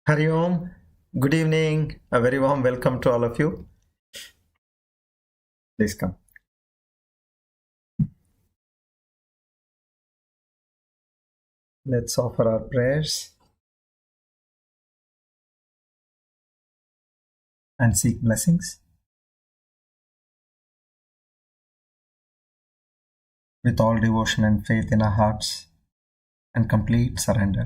Hari Om. Good evening. A very warm welcome to all of you. Please come. Let's offer our prayers and seek blessings. With all devotion and faith in our hearts and complete surrender.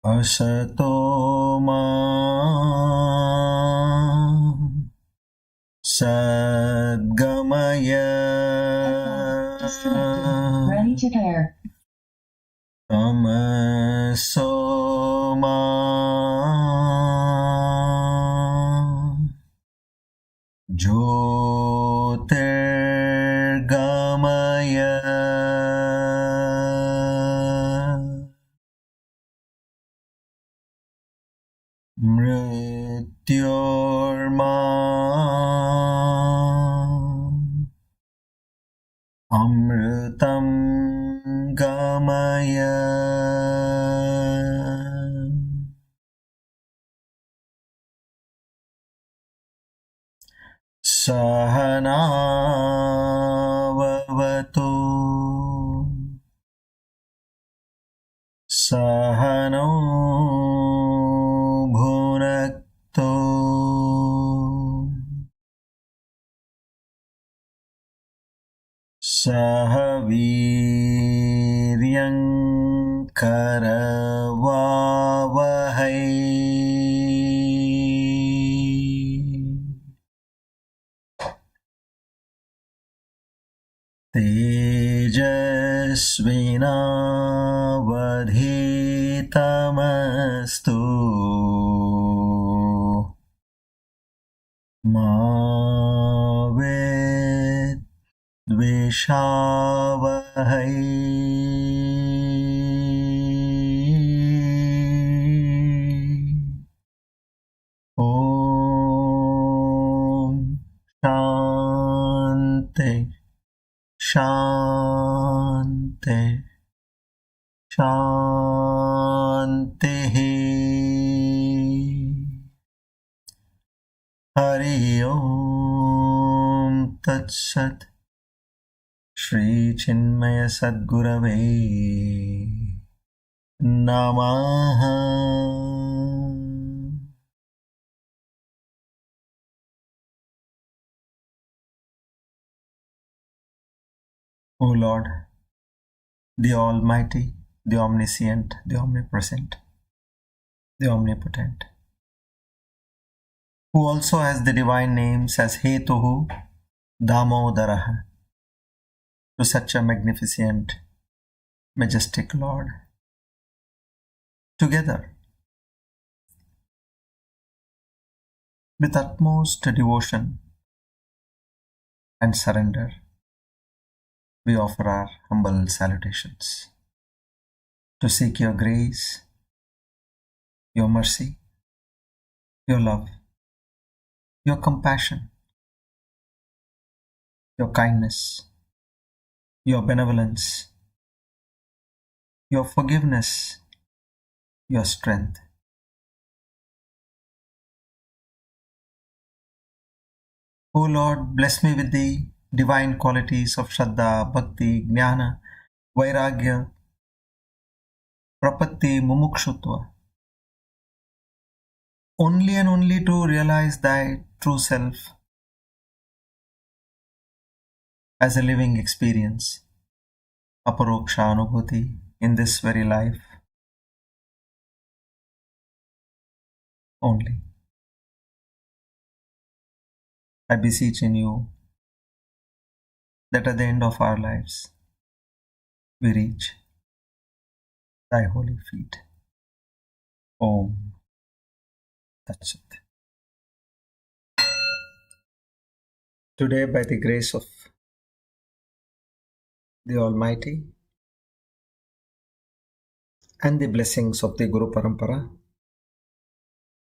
Asato ma sadgamaya Ready to pair. Tamaso ma Jyotirgamaya Mrityorma Amritam Gamaya Sahana Vavatu Sahano Bhunaktu Sahaviryam Karavavahai Tejasvinavadhitamastu Ma Vidvishavahai Om Shanti Shanti Shanti Hari Om Tat Sat Shri Chinmaya Sadgurave Namaha. O Lord, the Almighty, the Omniscient, the Omnipresent, the Omnipotent, who also has the divine names as Hetuhu, Damodaraha, to such a magnificent, majestic Lord. Together, with utmost devotion and surrender, we offer our humble salutations to seek your grace, your mercy, your love, your compassion, your kindness, your benevolence, your forgiveness, your strength. O Lord, bless me with the divine qualities of Shraddha, Bhakti, Jnana, Vairagya, Prapatti, Mumukshutva, only and only to realize thy true self as a living experience, aparoksha anubhuti, in this very life only. I beseech in you that at the end of our lives we reach thy holy feet. Om Tat Sat. Today, by the grace of the Almighty and the blessings of the Guru Parampara,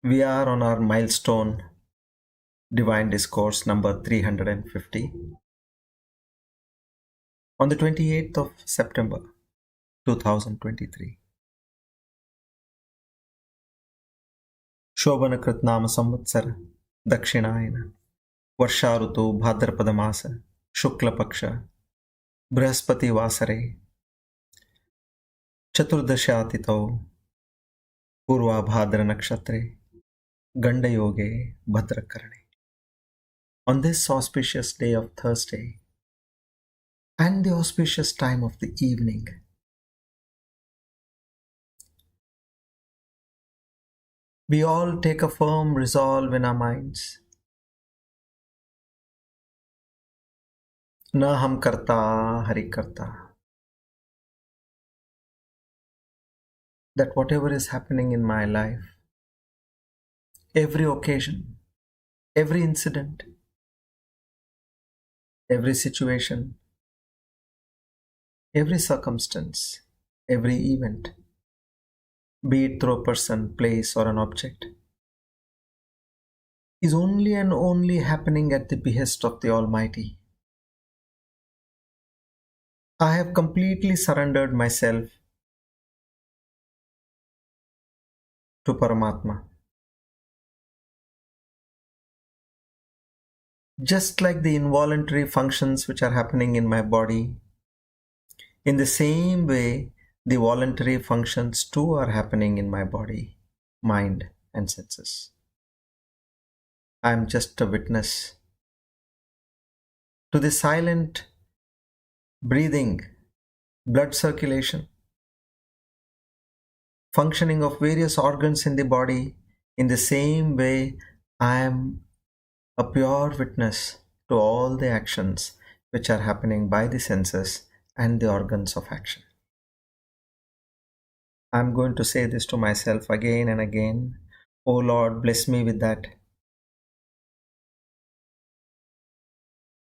we are on our milestone Divine Discourse number 350 on the 28th of September 2023. Shobhanakrit Nama Samvatsara Dakshinayana Varsharutu Bhadrapada Masa Shukla Paksha Brihaspati Vasare Chaturdashatito Purva Bhadra Nakshatre Ganda Yoge Bhadrakarane. On this auspicious day of Thursday and the auspicious time of the evening, we all take a firm resolve in our minds. Na ham karta, hari karta. That whatever is happening in my life, every occasion, every incident, every situation, every circumstance, every event, be it through a person, place, or an object, is only and only happening at the behest of the Almighty. I have completely surrendered myself to Paramatma. Just like the involuntary functions which are happening in my body, in the same way, the voluntary functions too are happening in my body, mind, and senses. I am just a witness to the silent breathing, blood circulation, functioning of various organs in the body. In the same way, I am a pure witness to all the actions which are happening by the senses and the organs of action. I'm going to say this to myself again and again. Oh Lord, bless me with that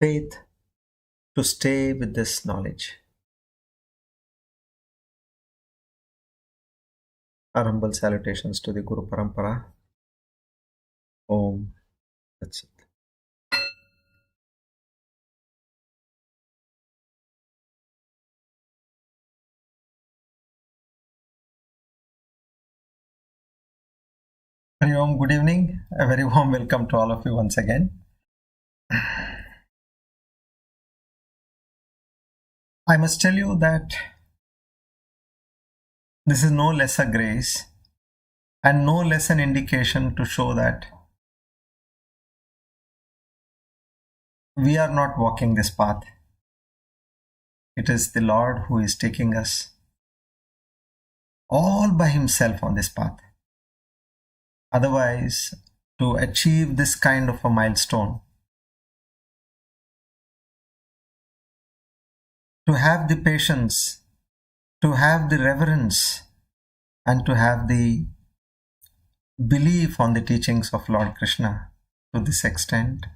faith to stay with this knowledge. Our humble salutations to the Guru Parampara. Om. That's it. Hari Om, good evening. A very warm welcome to all of you once again. I must tell you that this is no less a grace and no less an indication to show that we are not walking this path. It is the Lord who is taking us all by Himself on this path. Otherwise, to achieve this kind of a milestone, to have the patience, to have the reverence, and to have the belief on the teachings of Lord Krishna to this extent,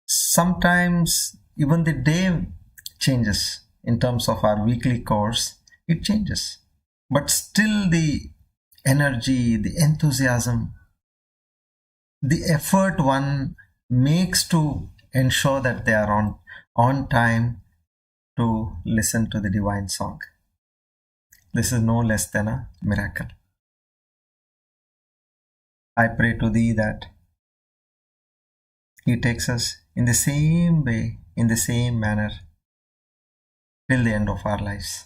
sometimes even the day changes in terms of our weekly course, it changes. But still the energy, the enthusiasm, the effort one makes to ensure that they are on time to listen to the divine song. This is no less than a miracle. I pray to Thee that He takes us in the same way, in the same manner, till the end of our lives.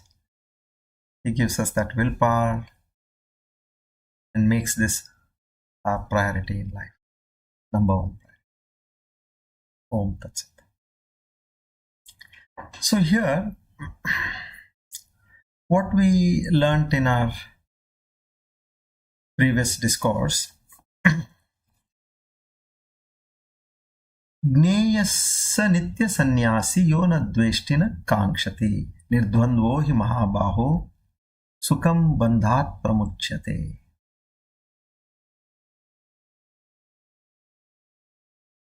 He gives us that willpower and makes this our priority in life. Number one priority. Om Tat Sat. So here, what we learnt in our previous discourse, Gneyassa nitya sannyasi yo na dveshtina kankshati nirdvandvo hi mahabaho sukam bandhat pramuchyate.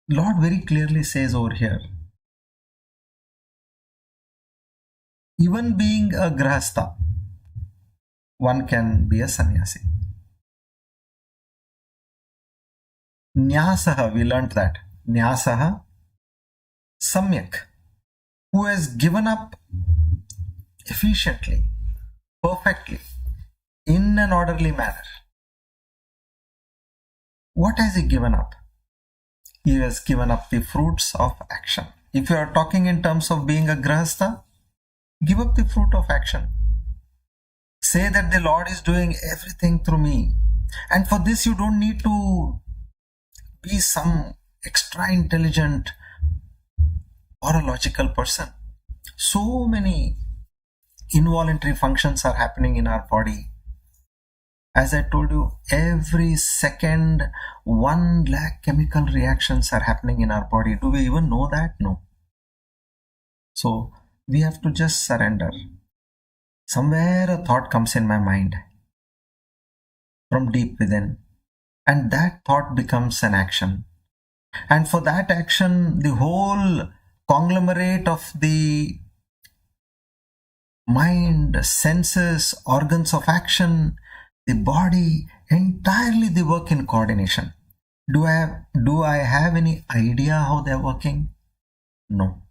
Lord very clearly says over here, even being a grahastha, one can be a sannyasi. Nyasaha, we learnt that. Nyasaha, samyak, who has given up efficiently, perfectly, in an orderly manner. What has he given up? He has given up the fruits of action. If you are talking in terms of being a grahastha, give up the fruit of action. Say that the Lord is doing everything through me. And for this you don't need to be some extra intelligent or a logical person. So many involuntary functions are happening in our body. As I told you, every second 1 lakh chemical reactions are happening in our body. Do we even know that? No. So we have to just surrender. Somewhere a thought comes in my mind from deep within, and that thought becomes an action. And for that action, the whole conglomerate of the mind, senses, organs of action, the body, entirely they work in coordination. Do I have any idea how they're working? No.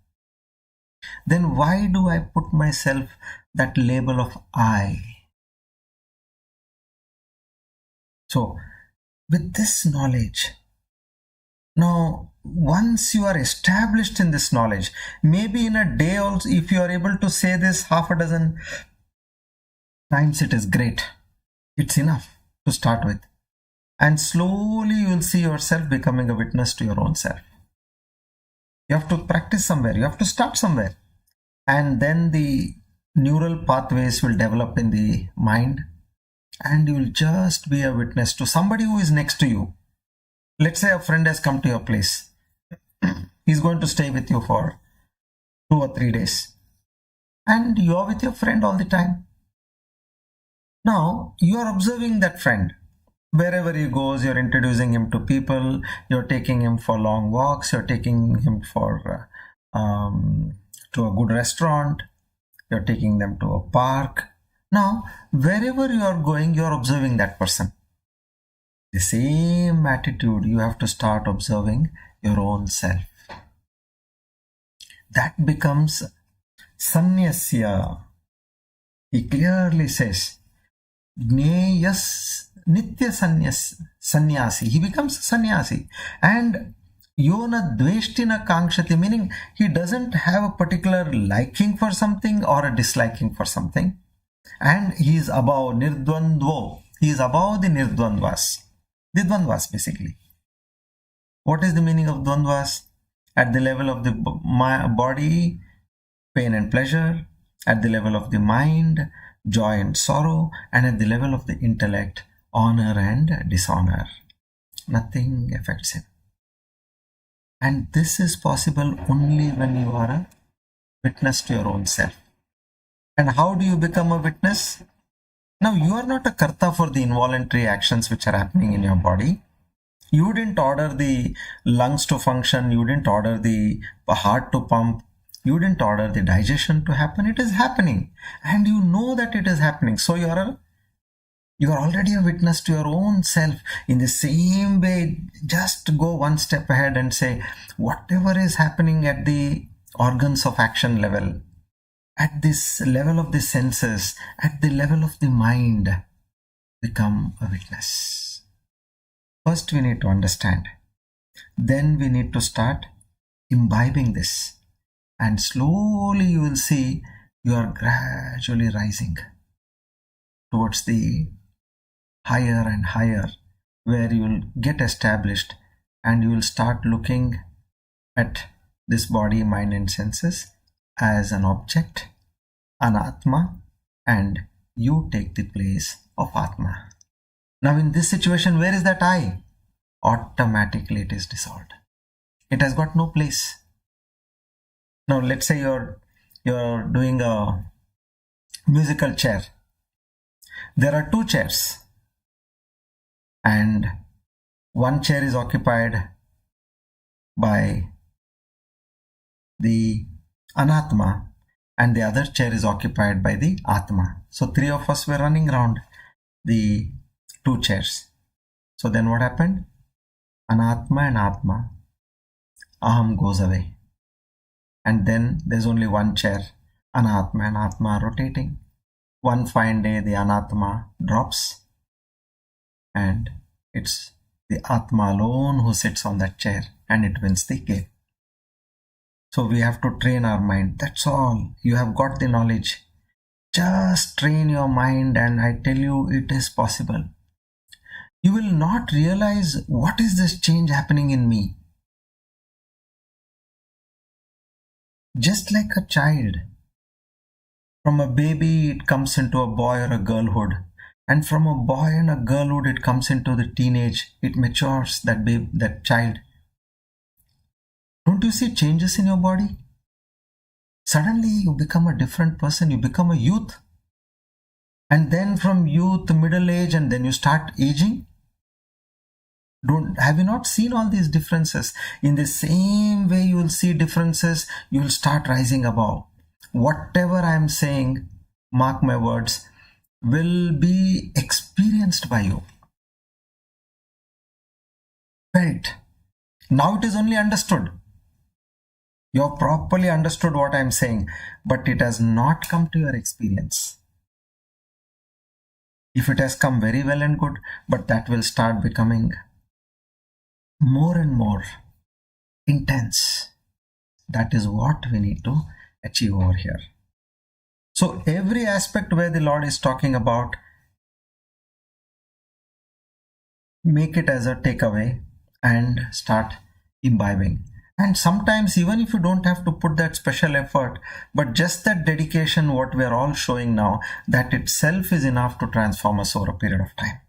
Then why do I put myself that label of I? So, with this knowledge, now once you are established in this knowledge, maybe in a day also, if you are able to say this half a dozen times, it is great. It's enough to start with. And slowly you will see yourself becoming a witness to your own self. You have to practice somewhere. You have to start somewhere. And then the neural pathways will develop in the mind. And you will just be a witness to somebody who is next to you. Let's say a friend has come to your place. He's going to stay with you for 2 or 3 days. And you are with your friend all the time. Now, you are observing that friend. Wherever he goes, you're introducing him to people, you're taking him for long walks, you're taking him for to a good restaurant, you're taking them to a park. Now, wherever you are going, you're observing that person. The same attitude, you have to start observing your own self. That becomes Sanyasya. He clearly says, Gneyas Nitya Sannyasi. He becomes a sannyasi. And Yona Dveshtina Kankshati, meaning he doesn't have a particular liking for something or a disliking for something. And he is above Nirdvandvo. He is above the Nirdvandvas. The Dvandvas basically. What is the meaning of Dvandvas? At the level of the body, pain and pleasure. At the level of the mind, joy and sorrow. And at the level of the intellect, honor and dishonor. Nothing affects him. And this is possible only when you are a witness to your own self. And how do you become a witness? Now, you are not a karta for the involuntary actions which are happening in your body. You didn't order the lungs to function. You didn't order the heart to pump. You didn't order the digestion to happen. It is happening. And you know that it is happening. So you are already a witness to your own self. In the same way, just go one step ahead and say, whatever is happening at the organs of action level, at this level of the senses, at the level of the mind, become a witness. First we need to understand. Then we need to start imbibing this. And slowly you will see you are gradually rising towards the higher and higher, where you will get established and you will start looking at this body, mind and senses as an object, an Atma, and you take the place of Atma. Now in this situation, where is that I? Automatically it is dissolved. It has got no place. Now let's say you're doing a musical chair. There are two chairs, and one chair is occupied by the Anatma and the other chair is occupied by the Atma. So three of us were running around the two chairs. So then what happened? Anatma and Atma, Aham goes away. And then there's only one chair. Anatma and Atma are rotating. One fine day the Anatma drops and it's the Atma alone who sits on that chair and it wins the game. So we have to train our mind. That's all. You have got the knowledge. Just train your mind and I tell you it is possible. You will not realize what is this change happening in me. Just like a child. From a baby it comes into a boy or a girlhood. And from a boy and a girlhood it comes into the teenage. It matures, that child. Don't you see changes in your body? Suddenly you become a different person. You become a youth. And then from youth, middle age, and then you start aging. Have you not seen all these differences? In the same way you will see differences, you will start rising above. Whatever I am saying, mark my words, will be experienced by you. Felt. Now it is only understood. You have properly understood what I am saying, but it has not come to your experience. If it has come, very well and good, but that will start becoming more and more intense. That is what we need to achieve over here. So every aspect where the Lord is talking about, make it as a takeaway and start imbibing. And sometimes even if you don't have to put that special effort, but just that dedication, what we are all showing now, that itself is enough to transform us over a period of time.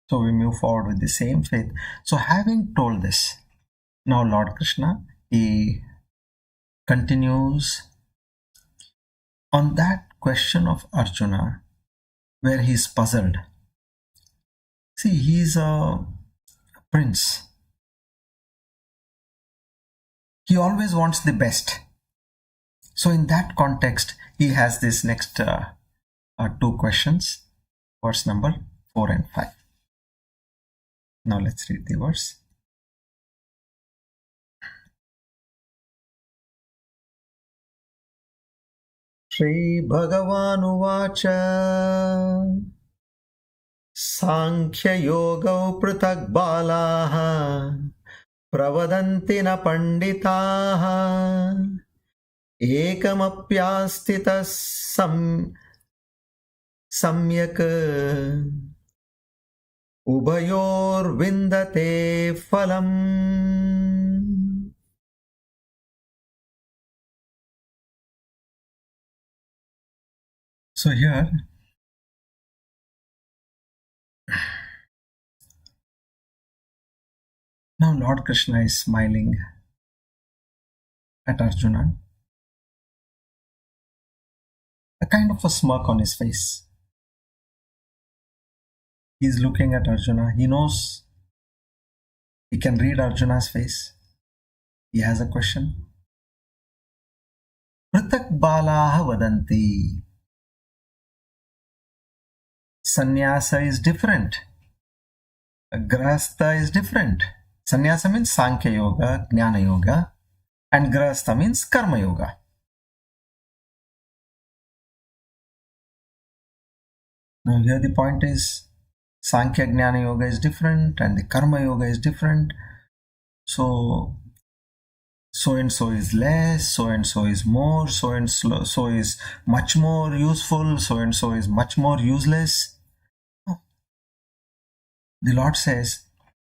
So we move forward with the same faith. So having told this, now Lord Krishna, he continues on that question of Arjuna, where he is puzzled. See, he is a prince. He always wants the best. So in that context, he has this next two questions, verse number 4 and 5. Now let's read the verse. Shri Bhagavan Uvacha Sankhya Yoga Pratak Balaha Pravadanti na panditaha Ekamapyastita samyak Ubayor vindate phalam. So here now Lord Krishna is smiling at Arjuna, a kind of a smirk on his face. He is looking at Arjuna. He knows, he can read Arjuna's face. He has a question. Pratak balaha vadanti. Sanyasa is different. Grahastha is different. Sanyasa means Sankhya Yoga, Jnana Yoga, and Grahastha means Karma Yoga. Now here the point is, Sankhya Jnana Yoga is different and the Karma Yoga is different. So and so is less, so and so is more, so and so is much more useful, so and so is much more useless. The Lord says,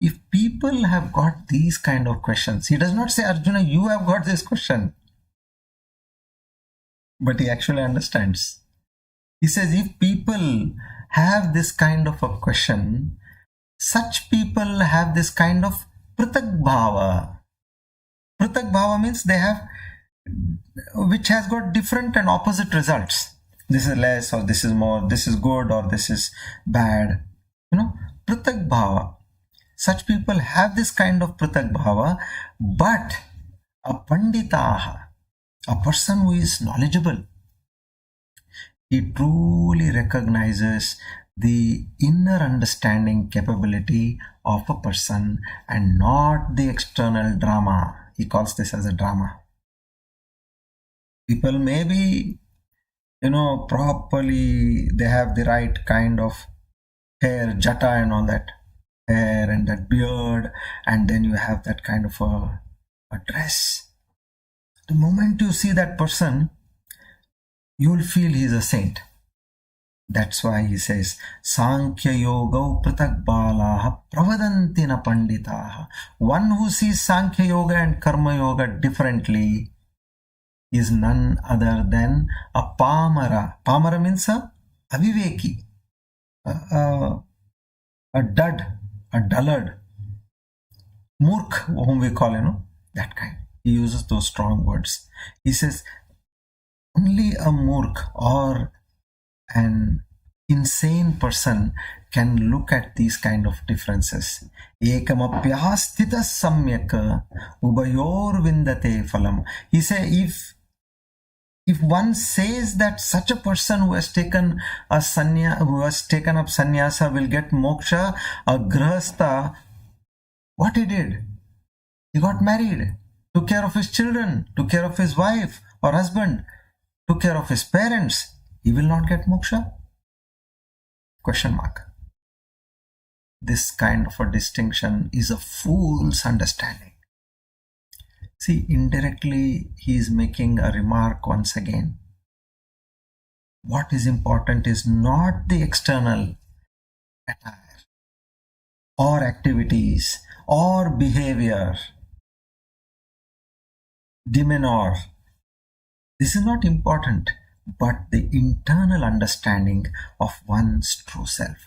if people have got these kind of questions, He does not say, Arjuna, you have got this question. But He actually understands. He says, if people have this kind of a question, such people have this kind of pratak bhava. Pratak bhava means they have, which has got different and opposite results. This is less or this is more, this is good or this is bad. Pratak bhava. Such people have this kind of pratak bhava, but a panditaha, a person who is knowledgeable, he truly recognizes the inner understanding capability of a person and not the external drama. He calls this as a drama. People may be, properly, they have the right kind of hair, jata and all that, hair and that beard, and then you have that kind of a dress. The moment you see that person, you will feel he is a saint. That's why he says, Sankhya Yoga pratak balaha pravadantina panditaha. One who sees Sankhya Yoga and Karma Yoga differently is none other than a pamara. Pamara means a aviveki, a dud, a dullard, murk, whom we call, that kind. He uses those strong words. He says, only a murk or an insane person can look at these kind of differences. Ekamapyastita samyak ubayor vindate phalam. He says, if one says that such a person who has taken up sannyasa will get moksha, a grihastha, what he did? He got married, took care of his children, took care of his wife or husband, took care of his parents. He will not get moksha? Question mark. This kind of a distinction is a fool's understanding. See, indirectly he is making a remark once again. What is important is not the external attire or activities or behavior, demeanor. This is not important, but the internal understanding of one's true self.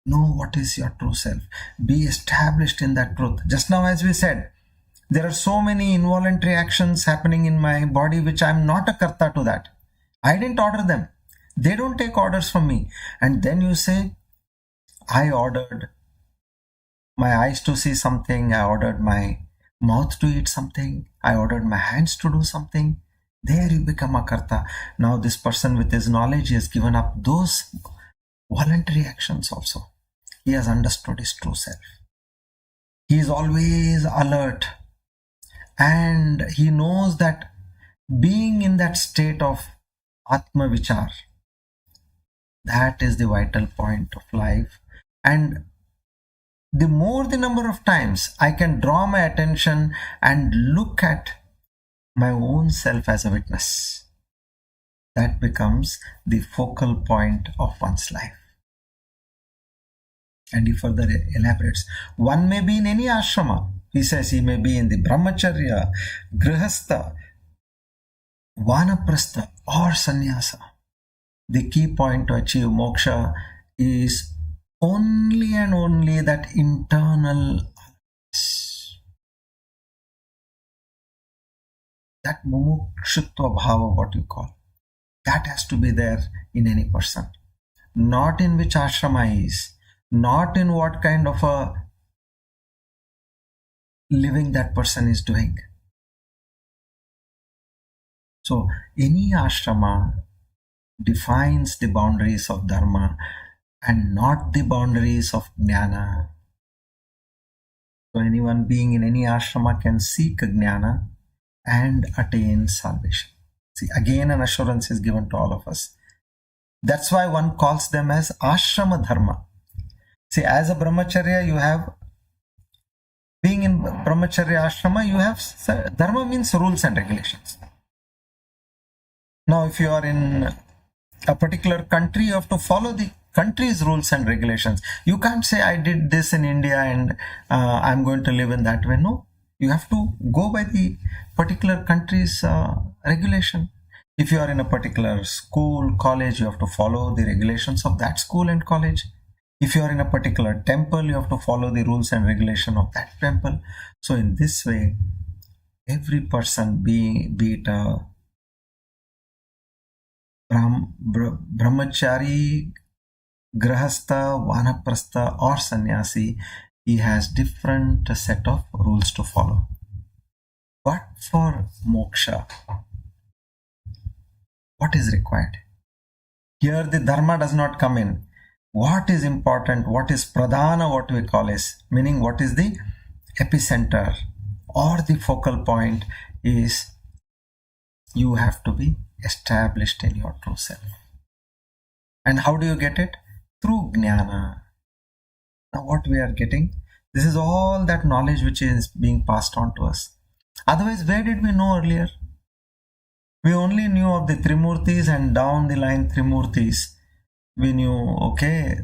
Know what is your true self. Be established in that truth. Just now, as we said, there are so many involuntary actions happening in my body which I am not a karta to that. I didn't order them. They don't take orders from me. And then you say, I ordered my eyes to see something. I ordered my mouth to eat something. I ordered my hands to do something. There you become a karta. Now this person with his knowledge, he has given up those voluntary actions also. He has understood his true self. He is always alert. And he knows that being in that state of Atma Vichar, that is the vital point of life. And the more the number of times I can draw my attention and look at my own self as a witness, that becomes the focal point of one's life. And he further elaborates, one may be in any ashrama. He says he may be in the brahmacharya, grihastha, vanaprastha or sannyasa. The key point to achieve moksha is only and only that internal, that mumukshutva bhava, what you call, that has to be there in any person. Not in which ashrama he is, not in what kind of a living that person is doing. So any ashrama defines the boundaries of dharma and not the boundaries of jnana. So anyone being in any ashrama can seek jnana and attain salvation. See, again an assurance is given to all of us. That's why one calls them as ashrama dharma. See, as a brahmacharya, you have, being in brahmacharya ashrama, you have, dharma means rules and regulations. Now, if you are in a particular country, you have to follow the country's rules and regulations. You can't say, I did this in India and I'm going to live in that way. No, you have to go by the particular country's regulation. If you are in a particular school, college, you have to follow the regulations of that school and college. If you are in a particular temple, you have to follow the rules and regulation of that temple. So in this way, every person, be it a brahmachari, grahastha, vanaprastha or sannyasi, he has different set of rules to follow. But for moksha, what is required? Here the dharma does not come in. What is important, what is pradhana, what we call is, meaning what is the epicenter or the focal point, is you have to be established in your true self. And how do you get it? Through jnana. Now what we are getting, this is all that knowledge which is being passed on to us. Otherwise, where did we know earlier? We only knew of the Trimurtis, and down the line Trimurtis, we knew, okay,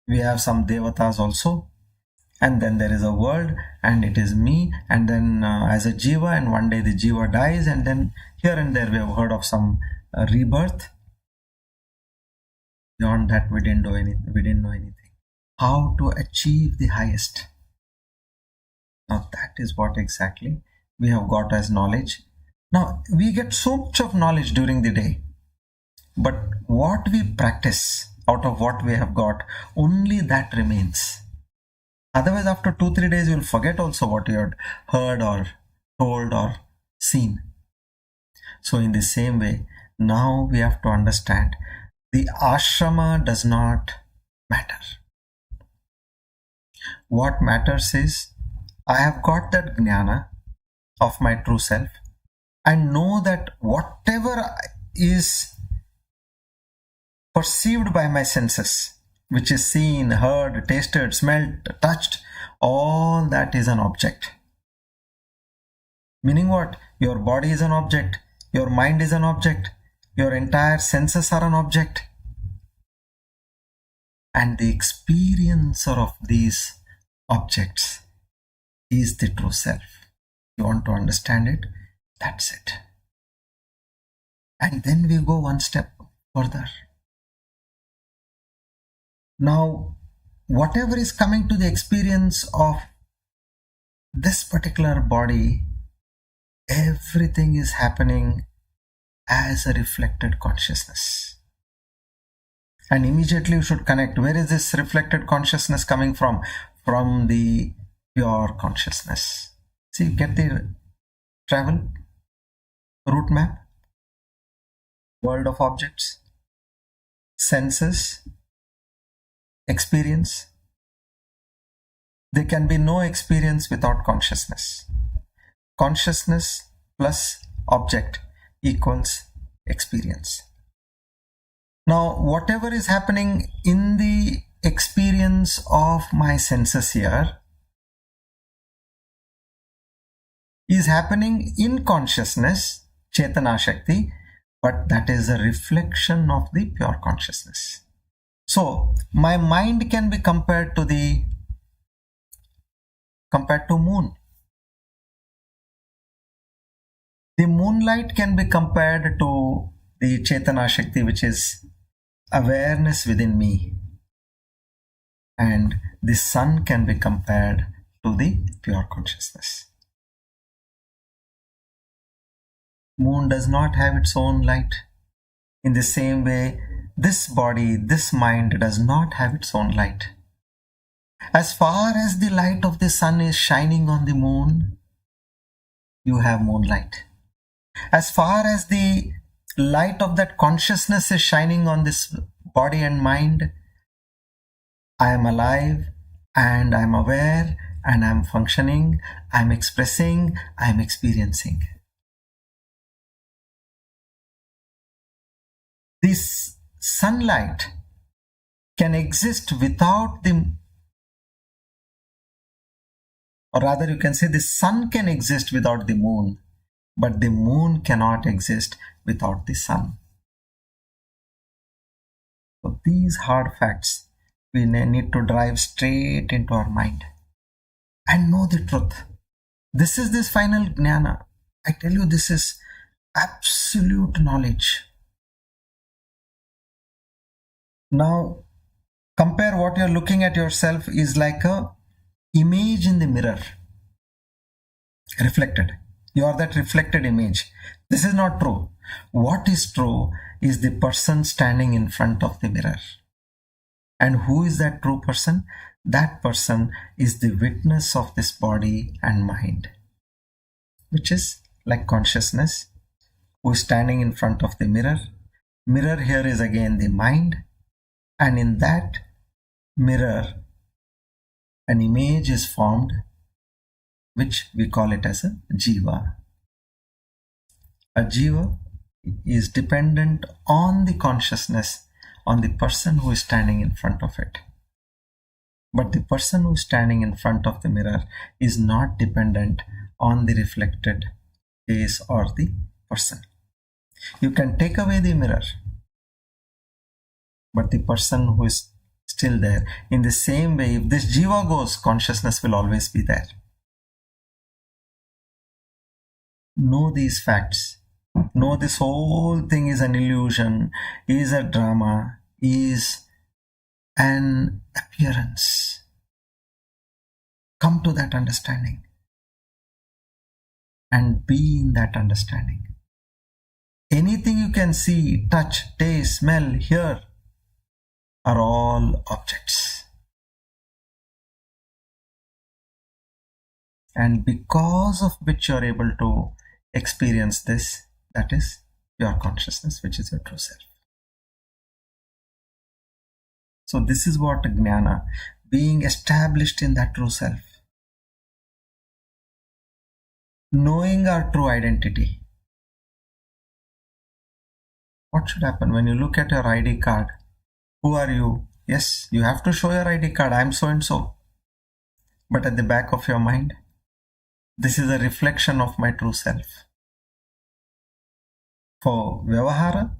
we have some devatas also, and then there is a world, and it is me, and then as a jiva, and one day the jiva dies, and then here and there we have heard of some rebirth. Beyond that, we didn't know anything. How to achieve the highest? Now that is what exactly we have got as knowledge. Now we get so much of knowledge during the day, but what we practice out of what we have got, only that remains. Otherwise, after 2-3 days, you will forget also what you had heard or told or seen. So in the same way, now we have to understand the ashrama does not matter. What matters is, I have got that jnana of my true self. I know that whatever is perceived by my senses, which is seen, heard, tasted, smelt, touched, all that is an object. Meaning what? Your body is an object, your mind is an object, your entire senses are an object. And the experiencer of these objects is the true self. You want to understand it? That's it. And then we go one step further. Now, whatever is coming to the experience of this particular body, everything is happening as a reflected consciousness. And immediately you should connect. Where is this reflected consciousness coming from? From the pure consciousness. See, get the travel route map. World of objects, senses, experience. There can be no experience without consciousness. Consciousness plus object equals experience. Now, whatever is happening in the experience of my senses here is happening in consciousness, Chetana Shakti, but that is a reflection of the pure consciousness. So, my mind can be compared to moon. The moonlight can be compared to the Chetana Shakti, which is awareness within me. And the sun can be compared to the pure consciousness. Moon does not have its own light. In the same way, this body, this mind does not have its own light. As far as the light of the sun is shining on the moon, you have moonlight. As far as the light of that consciousness is shining on this body and mind, I am alive and I am aware and I am functioning, I am expressing, I am experiencing. This sunlight can exist without or rather you can say the sun can exist without the moon, but the moon cannot exist without the sun. So these hard facts we need to drive straight into our mind and know the truth. This is this final jnana. I tell you, this is absolute knowledge. Now, compare what you're looking at yourself is like a image in the mirror, reflected. You are that reflected image. This is not true. What is true is the person standing in front of the mirror. And who is that true person? That person is the witness of this body and mind, which is like consciousness, who is standing in front of the mirror. Mirror here is again the mind, and in that mirror an image is formed, which we call it as a jiva. A jiva is dependent on the consciousness, on the person who is standing in front of it. But the person who is standing in front of the mirror is not dependent on the reflected face or the person. You can take away the mirror, but the person who is still there. In the same way, if this jiva goes, consciousness will always be there. Know these facts. Know this whole thing is an illusion, is a drama, is an appearance. Come to that understanding and be in that understanding. Anything you can see, touch, taste, smell, hear are all objects. And because of which you are able to experience this, that is your consciousness, which is your true self. So this is what jnana, being established in that true self. Knowing our true identity. What should happen when you look at your ID card? Who are you? Yes, you have to show your ID card. I am so and so. But at the back of your mind, this is a reflection of my true self. For Vyavahara,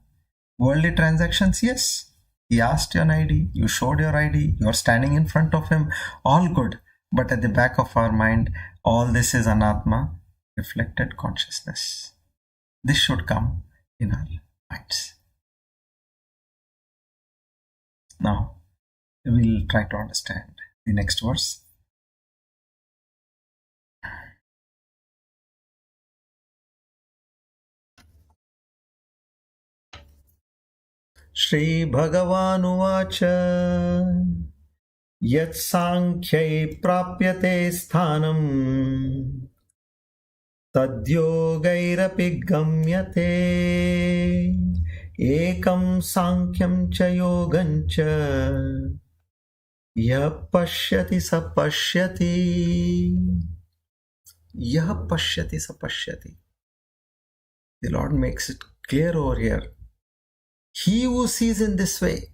worldly transactions, yes, he asked you an ID, you showed your ID, you are standing in front of him, all good. But at the back of our mind, all this is anatma, reflected consciousness. This should come in our minds. Now, we will try to understand the next verse. Shri Bhagavan Yat Sankhya Prapyate Sthanam Tadyogairapi Gamyate Ekam Sankyam Cha Yogam Cha Yah Pashyati Sapashyati. Yah Pashyati Sapashyati. The Lord makes it clear over here. He who sees in this way,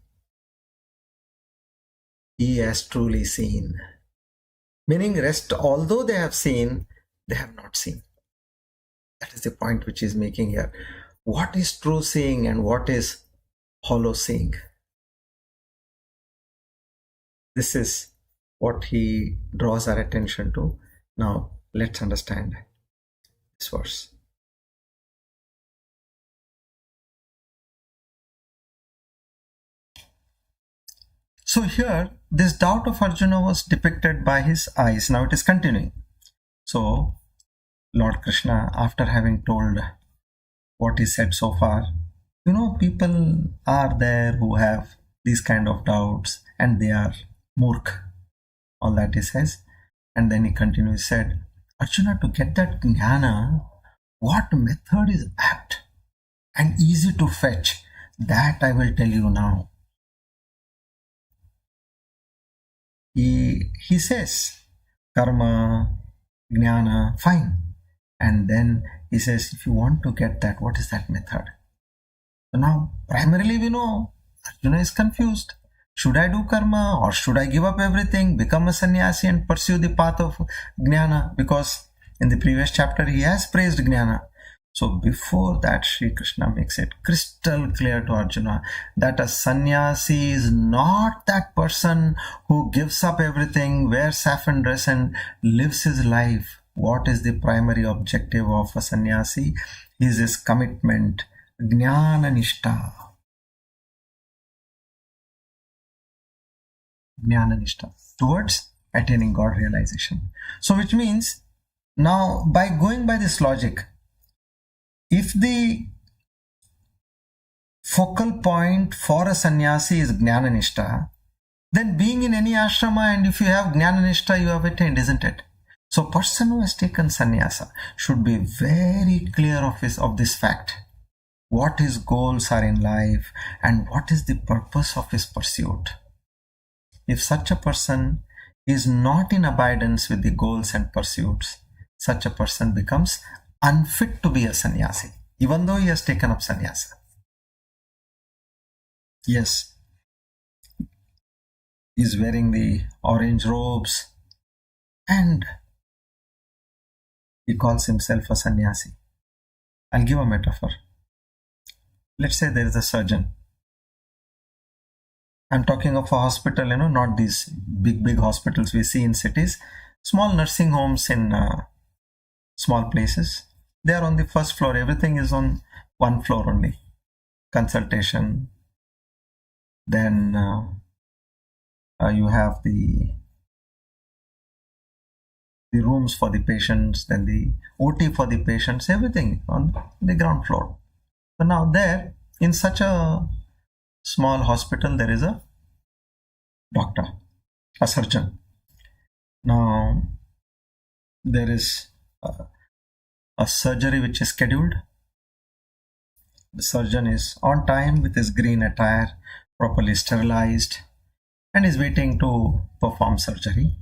he has truly seen. Meaning rest, although they have seen, they have not seen. That is the point which he is making here. What is true seeing and what is hollow seeing? This is what he draws our attention to. Now, let's understand this verse. So here, this doubt of Arjuna was depicted by his eyes. Now it is continuing. So, Lord Krishna, after having told what he said so far, people are there who have these kind of doubts and they are murk. All that he says. And then he continues, said, Arjuna, to get that jnana, what method is apt and easy to fetch? That I will tell you now. He says, karma, jnana, fine. And then he says, if you want to get that, what is that method? So now, primarily we know Arjuna is confused. Should I do karma or should I give up everything, become a sannyasi and pursue the path of jnana? Because in the previous chapter he has praised jnana. So before that, Sri Krishna makes it crystal clear to Arjuna that a sannyasi is not that person who gives up everything, wears saffron dress and lives his life. What is the primary objective of a sannyasi? Is his commitment, jnana nishta. Jnana nishta, towards attaining God realization. So which means, now by going by this logic, if the focal point for a sannyasi is jnana nishta, then being in any ashrama and if you have jnana nishta, you have attained, isn't it? So person who has taken sannyasa should be very clear of this fact. What his goals are in life and what is the purpose of his pursuit. If such a person is not in abidance with the goals and pursuits, such a person becomes unfit to be a sannyasi, even though he has taken up sannyasa. Yes, he is wearing the orange robes and he calls himself a sannyasi. I'll give a metaphor. Let's say there is a surgeon. I'm talking of a hospital, not these big hospitals we see in cities. Small nursing homes in small places. They are on the first floor. Everything is on one floor only. Consultation. Then you have the rooms for the patients. Then the OT for the patients. Everything on the ground floor. So now there, in such a small hospital, there is a doctor, a surgeon. Now there is a surgery which is scheduled. The surgeon is on time with his green attire, properly sterilized, and is waiting to perform surgery.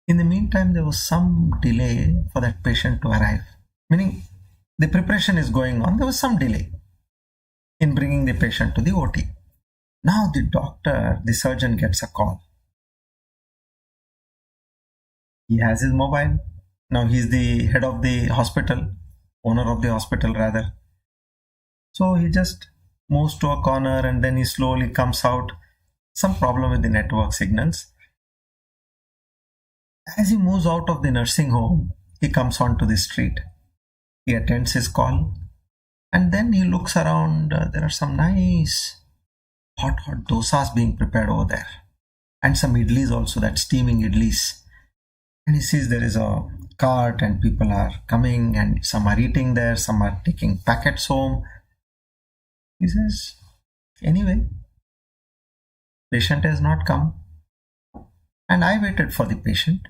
In the meantime, there was some delay for that patient to arrive, meaning the preparation is going on. There was some delay in bringing the patient to the OT. Now the surgeon gets a call. He has his mobile. Now he's the head of the hospital, owner of the hospital rather. So he just moves to a corner and then he slowly comes out. Some problem with the network signals. As he moves out of the nursing home, he comes onto the street. He attends his call and then he looks around. There are some nice hot dosas being prepared over there and some idlis also, that steaming idlis. And he sees there is a cart and people are coming and some are eating there, some are taking packets home. He says, anyway, patient has not come and I waited for the patient.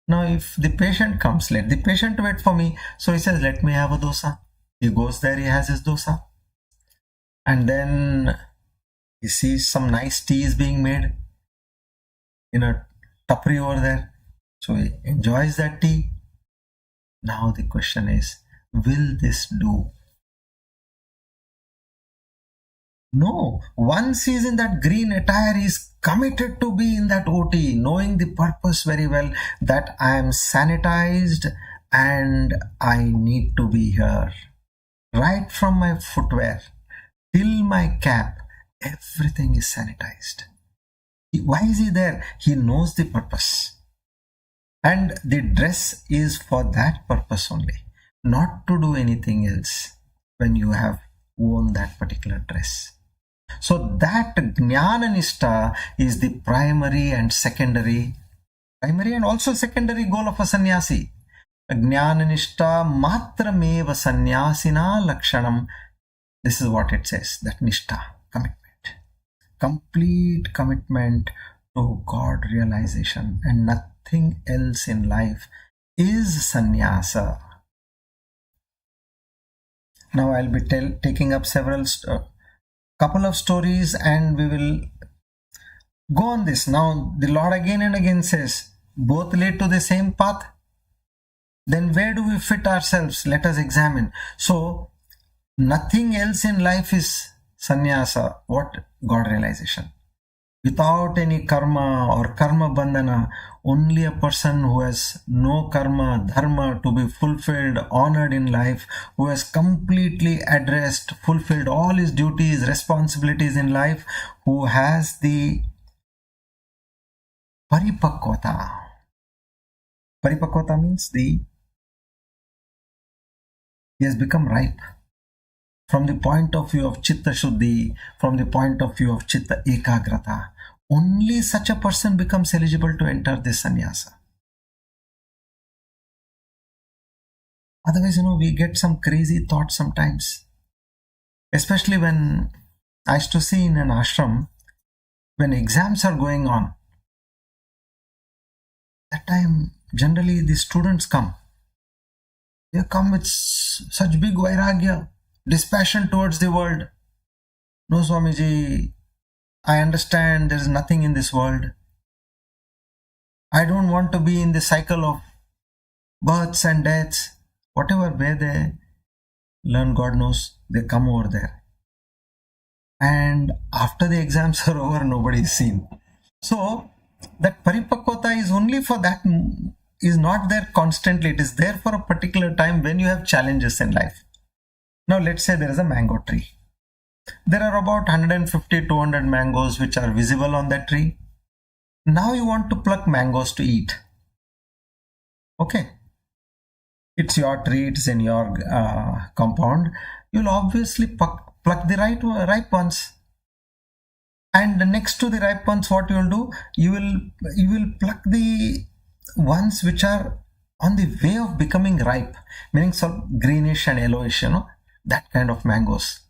Now if the patient comes, let the patient wait for me. So he says, let me have a dosa. He goes there, he has his dosa. And then he sees some nice tea is being made in a tapri over there. So he enjoys that tea. Now the question is, will this do? No. Once he is in that green attire, he is committed to be in that OT, knowing the purpose very well, that I am sanitized and I need to be here. Right from my footwear till my cap, everything is sanitized. Why is he there? He knows the purpose. And the dress is for that purpose only, not to do anything else when you have worn that particular dress. So that jnana nishta is the primary and also secondary goal of a sannyasi. Jnana nishta matrameva sannyasina lakshanam. This is what it says, that nishta, commitment. Complete commitment to God realization and nothing else in life is sannyasa. Now I'll be taking up couple of stories and we will go on this. Now the Lord again and again says, both lead to the same path. Then where do we fit ourselves? Let us examine. So nothing else in life is sannyasa, what? God realization. Without any karma or karma bandhana, only a person who has no karma, dharma to be fulfilled, honored in life, who has completely addressed, fulfilled all his duties, responsibilities in life, who has the paripakvata. Paripakvata means he has become ripe. From the point of view of Chitta Shuddhi, from the point of view of Chitta Ekagrata, only such a person becomes eligible to enter this sannyasa. Otherwise, we get some crazy thoughts sometimes. Especially when I used to see in an ashram, when exams are going on, that time generally the students come. They come with such big vairagya, dispassion towards the world. No, Swamiji, I understand there is nothing in this world. I don't want to be in the cycle of births and deaths. Whatever way they learn, God knows, they come over there. And after the exams are over, nobody is seen. So, that paripakvata is only for that, is not there constantly. It is there for a particular time when you have challenges in life. Now, let's say there is a mango tree. There are about 150, 200 mangoes which are visible on that tree. Now you want to pluck mangoes to eat. Okay. It's your tree, it's in your compound. You'll obviously pluck the ripe ones. And next to the ripe ones, what you will do? You will pluck the ones which are on the way of becoming ripe, meaning sort of greenish and yellowish, that kind of mangoes.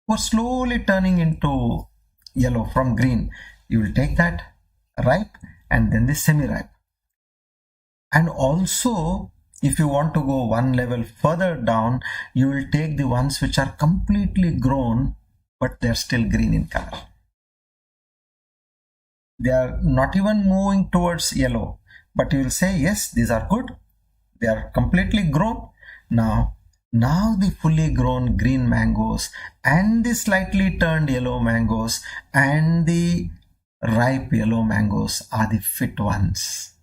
Who are slowly turning into yellow from green. You will take that ripe and then the semi-ripe. And also, if you want to go one level further down, you will take the ones which are completely grown, but they're still green in color. They are not even moving towards yellow, but you will say, yes, these are good. They are completely grown. Now the fully grown green mangoes and the slightly turned yellow mangoes and the ripe yellow mangoes are the fit ones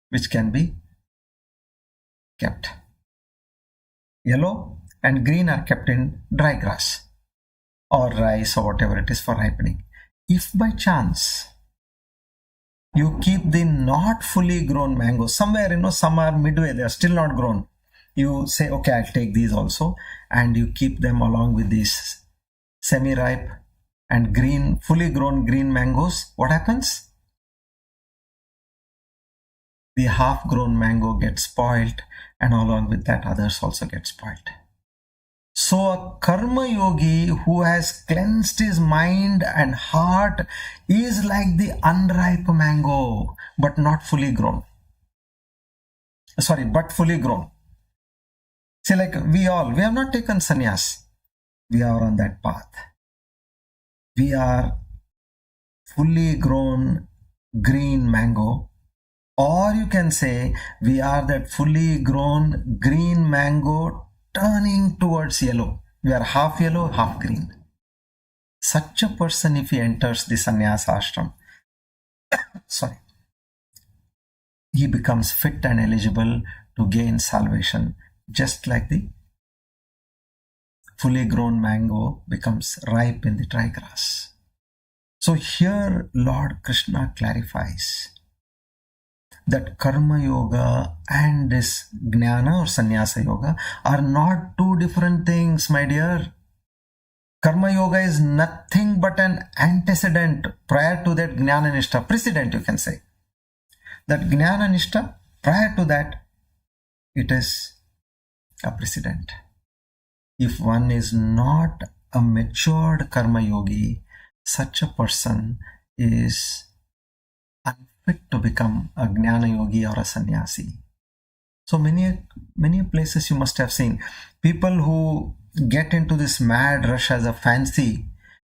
which can be kept. Yellow and green are kept in dry grass or rice or whatever it is for ripening. If by chance you keep the not fully grown mangoes somewhere, some are midway, they are still not grown. You say, okay, I'll take these also, and you keep them along with these semi-ripe and green, fully grown green mangoes. What happens? The half-grown mango gets spoiled, and along with that, others also get spoiled. So a karma yogi who has cleansed his mind and heart is like the unripe mango, but not fully grown. But fully grown. See, like we have not taken sannyas. We are on that path. We are fully grown green mango, or you can say we are that fully grown green mango turning towards yellow. We are half yellow, half green. Such a person, if he enters the sannyasa ashram, he becomes fit and eligible to gain salvation, just like the fully grown mango becomes ripe in the dry grass. So here Lord Krishna clarifies that karma yoga and this jnana or sannyasa yoga are not two different things, my dear. Karma yoga is nothing but an antecedent prior to that jnana nishtha, precedent you can say. That jnana nishtha, prior to that, it is a precedent. If one is not a matured karma yogi, such a person is unfit to become a jnana yogi or a sannyasi. So many places you must have seen people who get into this mad rush as a fancy,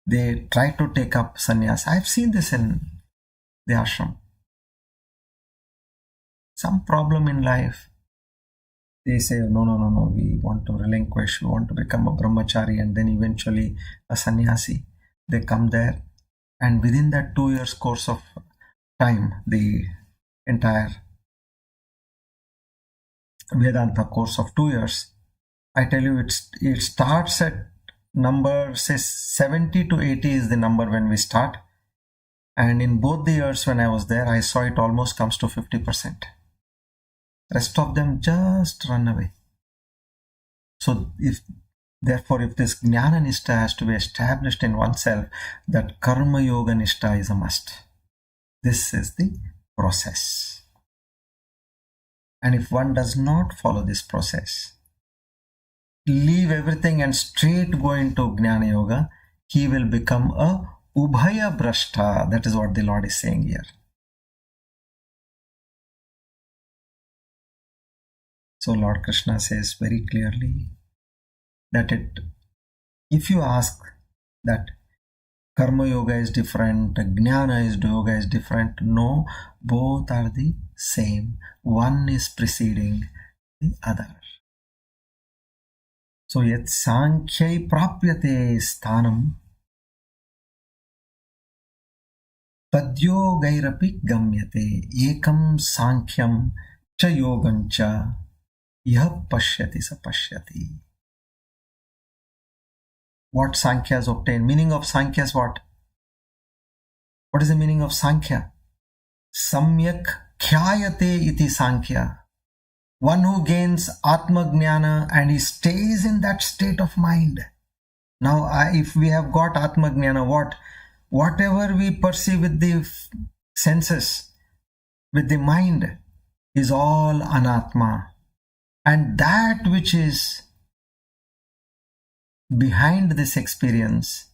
they try to take up sannyas. I've seen this in the ashram. Some problem in life, They say, no, we want to relinquish, we want to become a brahmachari and then eventually a sannyasi. They come there, and within that 2 years course of time, the entire Vedanta course of 2 years, I tell you, it starts at number, say 70 to 80 is the number when we start. And in both the years when I was there, I saw it almost comes to 50%. Rest of them just run away. So therefore, if this Jnana Nishtha has to be established in oneself, that Karma Yoga Nishtha is a must. This is the process. And if one does not follow this process, leave everything and straight go into Jnana Yoga, he will become a Ubhaya Brashta. That is what the Lord is saying here. So Lord Krishna says very clearly that if you ask that Karma Yoga is different, Jnana Yoga is different, no, both are the same. One is preceding the other. So yet Sankhya prapyate sthanam Padyogairapi gamyate ekam sankhyam cha yogam cha yah pashyati sa pashyati. What Sankhya's obtain? Meaning of Sankhya's what? What is the meaning of Sankhya? Samyak khyayate iti Sankhya. One who gains Atma Jnana and he stays in that state of mind. Now, if we have got Atma Jnana, whatever we perceive with the senses, with the mind, is all anatma. And that which is behind this experience,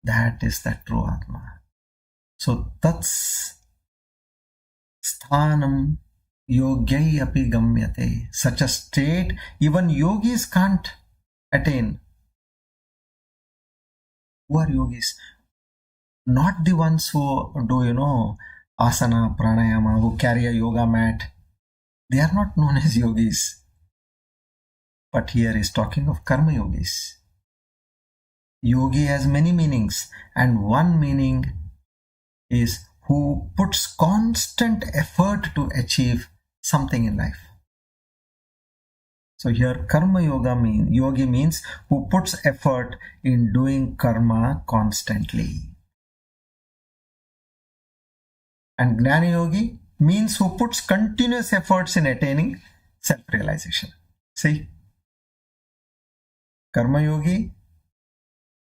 that is the true Atma. So, tats sthanam yogyai api gamyate. Such a state, even yogis can't attain. Who are yogis? Not the ones who do, asana, pranayama, who carry a yoga mat. They are not known as yogis. But here is talking of karma yogis. Yogi has many meanings, and one meaning is who puts constant effort to achieve something in life. So here karma yogi means who puts effort in doing karma constantly. And Jnana Yogi means who puts continuous efforts in attaining self-realization. See? Karma Yogi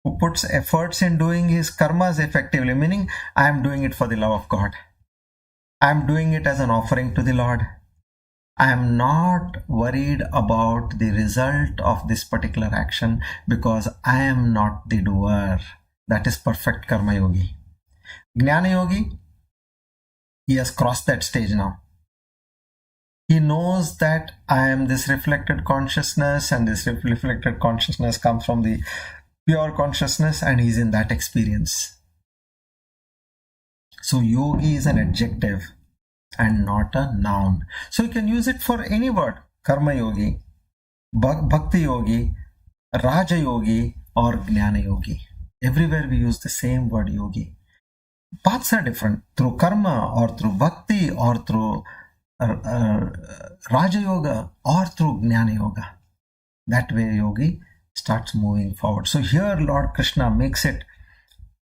who puts efforts in doing his karmas effectively, meaning I am doing it for the love of God. I am doing it as an offering to the Lord. I am not worried about the result of this particular action because I am not the doer. That is perfect Karma Yogi. Jnana Yogi, he has crossed that stage now. He knows that I am this reflected consciousness, and this reflected consciousness comes from the pure consciousness, and he's in that experience. So yogi is an adjective and not a noun. So you can use it for any word. Karma yogi, bhakti yogi, raja yogi, or jnana yogi. Everywhere we use the same word yogi. Paths are different. Through karma, or through bhakti, or through raja yoga, or through jnana yoga. That way yogi starts moving forward. So here Lord Krishna makes it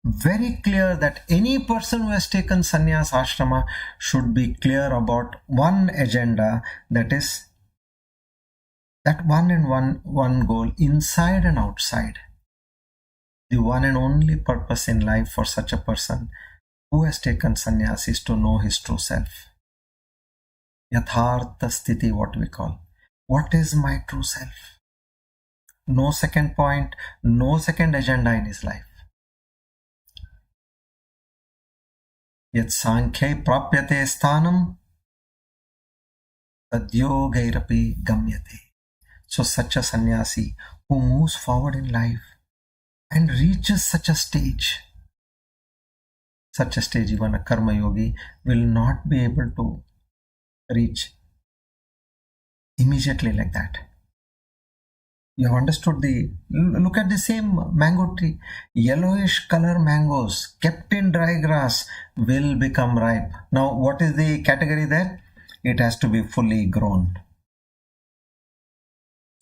very clear that any person who has taken sannyas ashrama should be clear about one agenda, that is that one and one goal, inside and outside. The one and only purpose in life for such a person who has taken sannyas is to know his true self. Yathartha sthiti, what we call. What is my true self? No second point, no second agenda in his life. Yat sankhya prapyate sthanam tadyogairapi gamyate. So such a sannyasi who moves forward in life and reaches such a stage, even a karma yogi will not be able to reach. Immediately like that. You have understood look at the same mango tree. Yellowish color mangoes kept in dry grass will become ripe. Now, what is the category there? It has to be fully grown.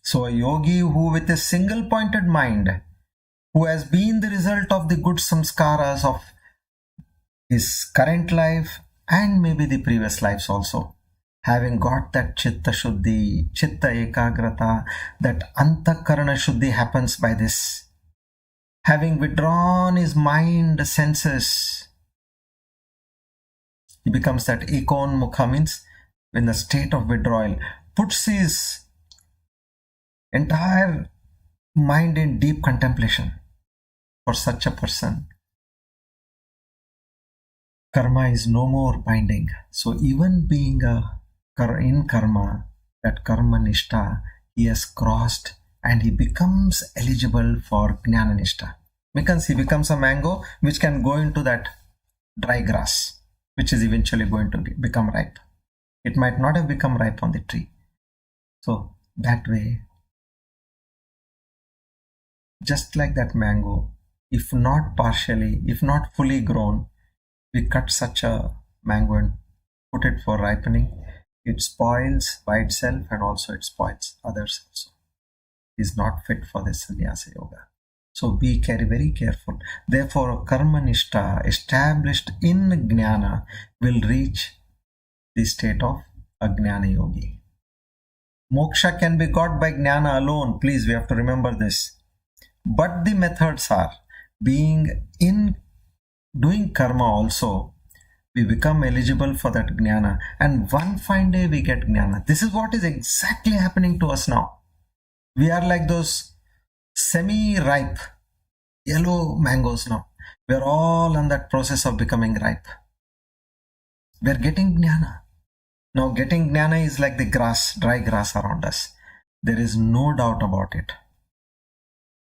So a yogi who with a single pointed mind, who has been the result of the good samskaras of his current life and maybe the previous lives also, having got that chitta shuddhi, chitta ekagrata, that antakarana shuddhi happens by this. Having withdrawn his mind senses, he becomes that ekon mukha, means in the state of withdrawal, puts his entire mind in deep contemplation. For such a person, karma is no more binding. So even being in karma, that karma nishta, he has crossed and he becomes eligible for jnana nishta. Because he becomes a mango which can go into that dry grass, which is eventually going to become ripe. It might not have become ripe on the tree. So that way, just like that mango, if not partially, if not fully grown, we cut such a mango and put it for ripening, it spoils by itself and also it spoils others also. It is not fit for this Sanyasa Yoga. So be very careful. Therefore, karma nishta established in jnana will reach the state of a jnana yogi. Moksha can be got by jnana alone. Please, we have to remember this. But the methods are being in doing karma also, we become eligible for that jnana, and one fine day we get jnana. This is what is exactly happening to us now. We are like those semi-ripe yellow mangoes now. We are all on that process of becoming ripe. We are getting jnana. Now getting jnana is like the grass, dry grass around us. There is no doubt about it.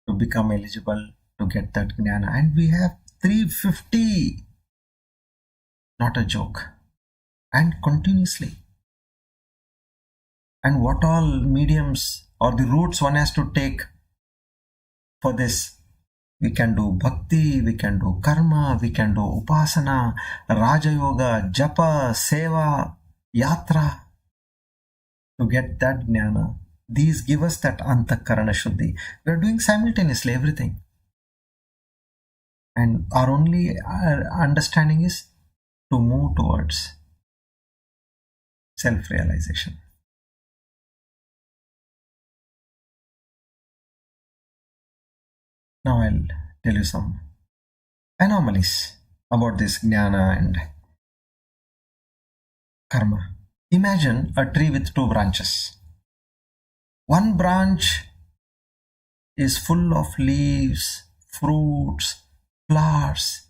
To become eligible to get that jnana, and we have 350, not a joke, and continuously. And what all mediums or the routes one has to take for this? We can do bhakti, we can do karma, we can do upasana, raja yoga, japa, seva, yatra to get that jnana. These give us that antakarana shuddhi. We are doing simultaneously everything. And our only understanding is to move towards self-realization. Now I'll tell you some anomalies about this jnana and karma. Imagine a tree with two branches. One branch is full of leaves, fruits, flowers,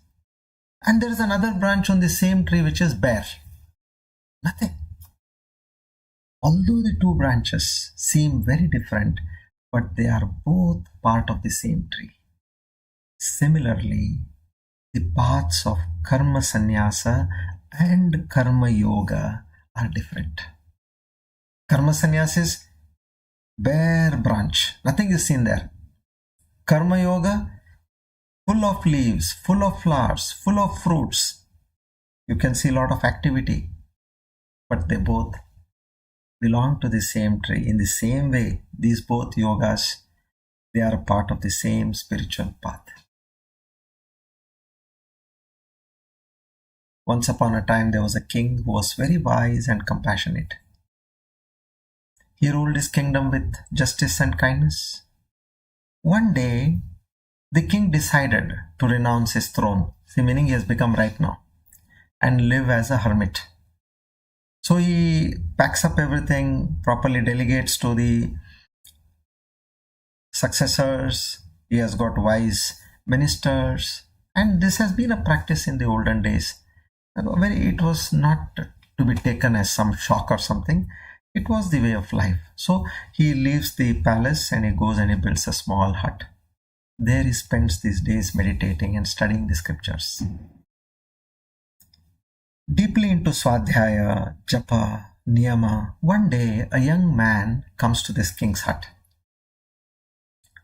and there is another branch on the same tree which is bare. Nothing. Although the two branches seem very different, but they are both part of the same tree. Similarly, the paths of karma sannyasa and karma yoga are different. Karma sannyasa is bare branch, nothing is seen there. Karma yoga, full of leaves, full of flowers, full of fruits. You can see a lot of activity, but they both belong to the same tree. In the same way, these both yogas, they are a part of the same spiritual path. Once upon a time, there was a king who was very wise and compassionate. He ruled his kingdom with justice and kindness. One day, the king decided to renounce his throne, see, meaning he has become ripe now, and live as a hermit. So he packs up everything, properly delegates to the successors. He has got wise ministers, and this has been a practice in the olden days. It was not to be taken as some shock or something. It was the way of life. So he leaves the palace and he goes and he builds a small hut. There he spends these days meditating and studying the scriptures. Deeply into swadhyaya, japa, Niyama. One day, a young man comes to this king's hut.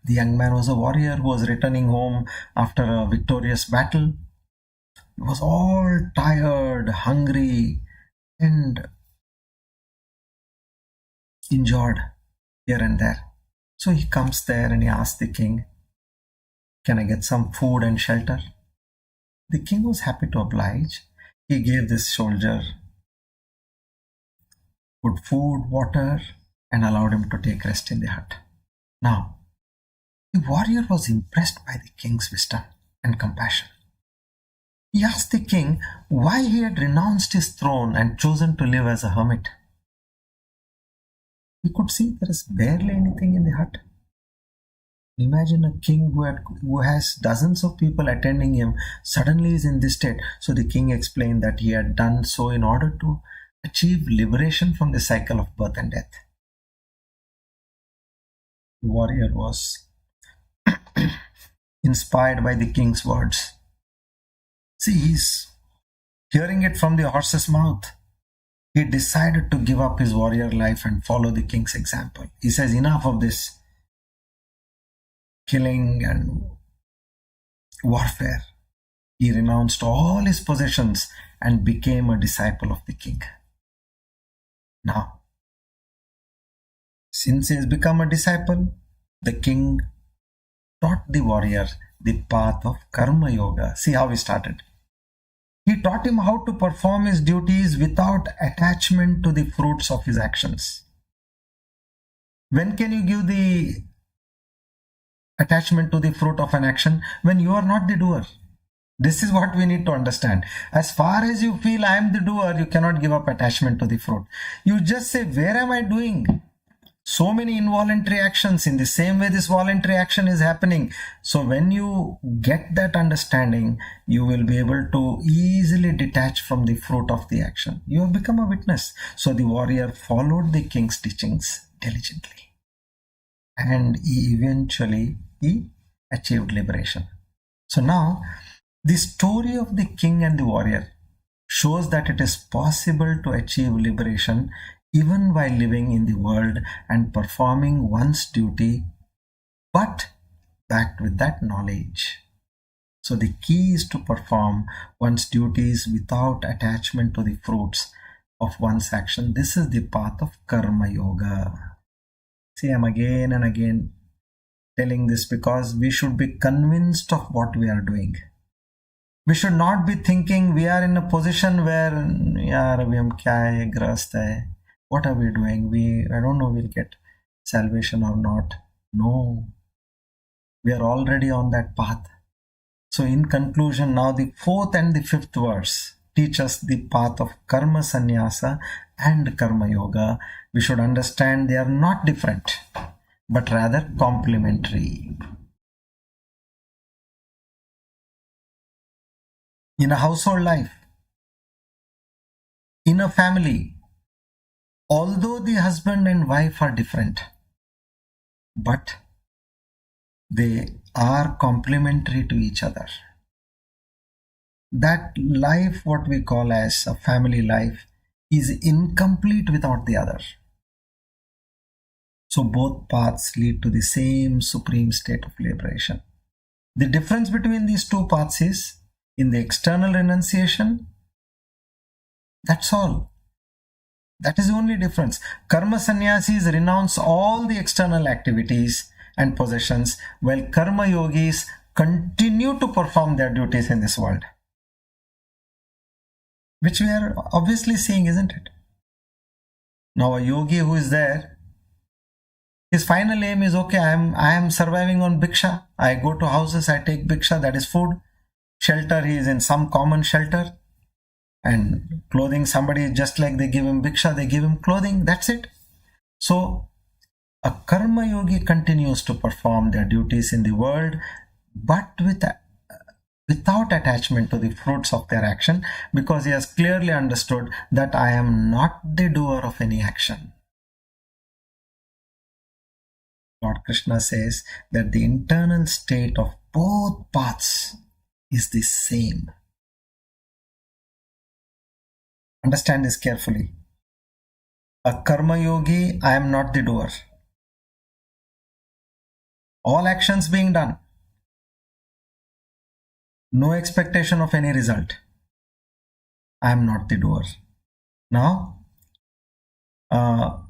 The young man was a warrior who was returning home after a victorious battle. He was all tired, hungry, and injured here and there. So he comes there and he asks the king, "Can I get some food and shelter?" The king was happy to oblige. He gave this soldier good food, water, and allowed him to take rest in the hut. Now, the warrior was impressed by the king's wisdom and compassion. He asked the king why he had renounced his throne and chosen to live as a hermit. He could see there is barely anything in the hut. Imagine a king who has dozens of people attending him suddenly is in this state. So the king explained that he had done so in order to achieve liberation from the cycle of birth and death. The warrior was inspired by the king's words. See, he's hearing it from the horse's mouth. He decided to give up his warrior life and follow the king's example. He says, enough of this killing and warfare. He renounced all his possessions and became a disciple of the king. Now, since he has become a disciple, the king taught the warrior the path of karma yoga. See how he started. He taught him how to perform his duties without attachment to the fruits of his actions. When can you give the attachment to the fruit of an action? When you are not the doer. This is what we need to understand. As far as you feel I am the doer, you cannot give up attachment to the fruit. You just say, where am I doing? So many involuntary actions. In the same way this voluntary action is happening. So when you get that understanding, you will be able to easily detach from the fruit of the action. You have become a witness. So the warrior followed the king's teachings diligently. And eventually he achieved liberation. So now the story of the king and the warrior shows that it is possible to achieve liberation even while living in the world and performing one's duty, but backed with that knowledge. So the key is to perform one's duties without attachment to the fruits of one's action. This is the path of karma yoga. See, I'm again and again telling this because we should be convinced of what we are doing. We should not be thinking we are in a position where, yaar, abhi hum kya hai, grahast hai. What are we doing? I don't know we'll get salvation or not. No. We are already on that path. So in conclusion, now the fourth and the fifth verse teach us the path of karma sannyasa and karma yoga. We should understand they are not different, but rather complementary. In a household life, in a family, although the husband and wife are different, but they are complementary to each other. That life, what we call as a family life, is incomplete without the other. So both paths lead to the same supreme state of liberation. The difference between these two paths is in the external renunciation. That's all. That is the only difference. Karma sannyasis renounce all the external activities and possessions, while karma yogis continue to perform their duties in this world. Which we are obviously seeing, isn't it? Now a yogi who is there, his final aim is, okay, I am surviving on bhiksha. I go to houses, I take bhiksha, that is food. Shelter, he is in some common shelter. And clothing, somebody, just like they give him bhiksha, they give him clothing, that's it. So a karma yogi continues to perform their duties in the world, but without attachment to the fruits of their action, because he has clearly understood that I am not the doer of any action. Lord Krishna says that the internal state of both paths is the same. Understand this carefully. A karma yogi, I am not the doer. All actions being done. No expectation of any result. I am not the doer. Now, karma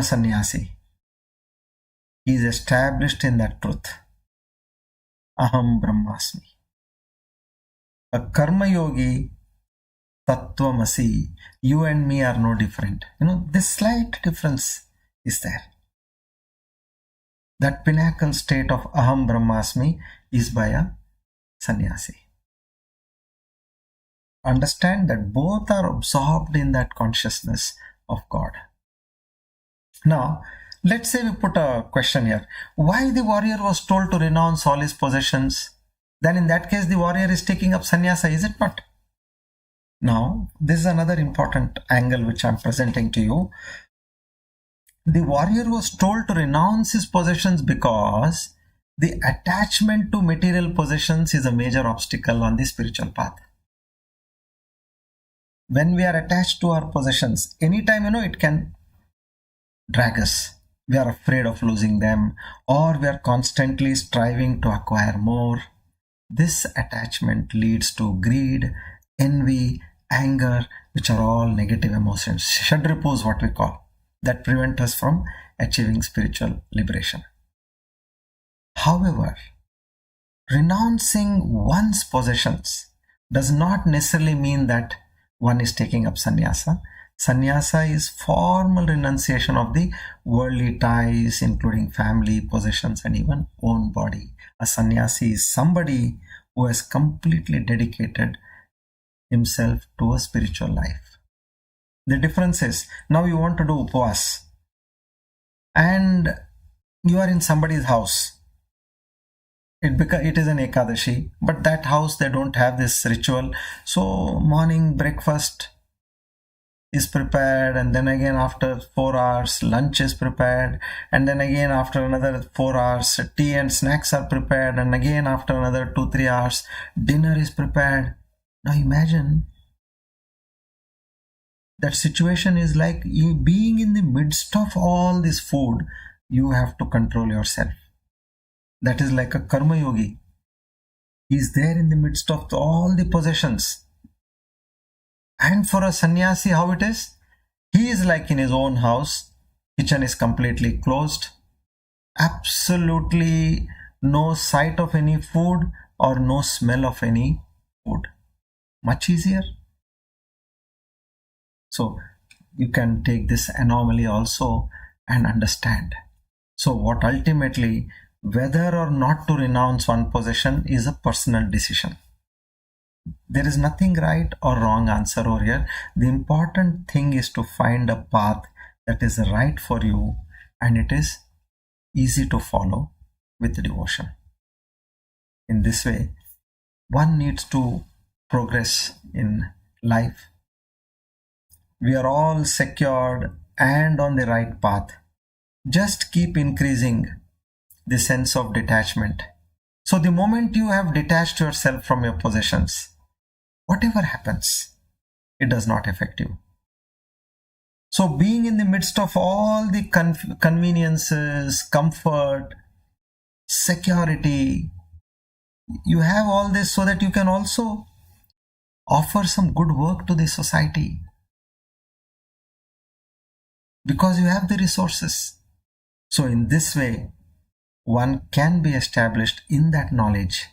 sannyasi is established in that truth. Aham Brahmasmi. A karma yogi, tattvamasi, you and me are no different. This slight difference is there. That pinnacle state of Aham Brahmasmi is by a sannyasi. Understand that both are absorbed in that consciousness of God. Now, let's say we put a question here. Why the warrior was told to renounce all his possessions? Then in that case, the warrior is taking up sannyasa, is it not? Now, this is another important angle which I'm presenting to you. The warrior was told to renounce his possessions because the attachment to material possessions is a major obstacle on the spiritual path. When we are attached to our possessions, anytime, it can drag us. We are afraid of losing them, or we are constantly striving to acquire more. This attachment leads to greed, envy, anger, which are all negative emotions. Shadripu is what we call, that prevent us from achieving spiritual liberation. However, renouncing one's possessions does not necessarily mean that one is taking up sannyasa. Sannyasa is formal renunciation of the worldly ties, including family, possessions, and even own body. A sannyasi is somebody who has completely dedicated himself to a spiritual life. The difference is, now you want to do upvas and you are in somebody's house. It is an Ekadashi, but that house, they don't have this ritual. So morning breakfast is prepared, and then again after 4 hours lunch is prepared, and then again after another 4 hours tea and snacks are prepared, and again after another 2-3 hours dinner is prepared. Now imagine that situation is like being in the midst of all this food. You have to control yourself. That is like a karma yogi. He is there in the midst of all the possessions. And for a sannyasi, how it is? He is like in his own house. Kitchen is completely closed. Absolutely no sight of any food or no smell of any food. Much easier. So you can take this anomaly also and understand. So what ultimately, whether or not to renounce one possession is a personal decision. There is nothing right or wrong answer over here. The important thing is to find a path that is right for you and it is easy to follow with devotion. In this way, one needs to progress in life. We are all secured and on the right path. Just keep increasing the sense of detachment. So the moment you have detached yourself from your possessions, whatever happens, it does not affect you. So being in the midst of all the conveniences, comfort, security, you have all this so that you can also offer some good work to the society. Because you have the resources. So in this way, one can be established in that knowledge.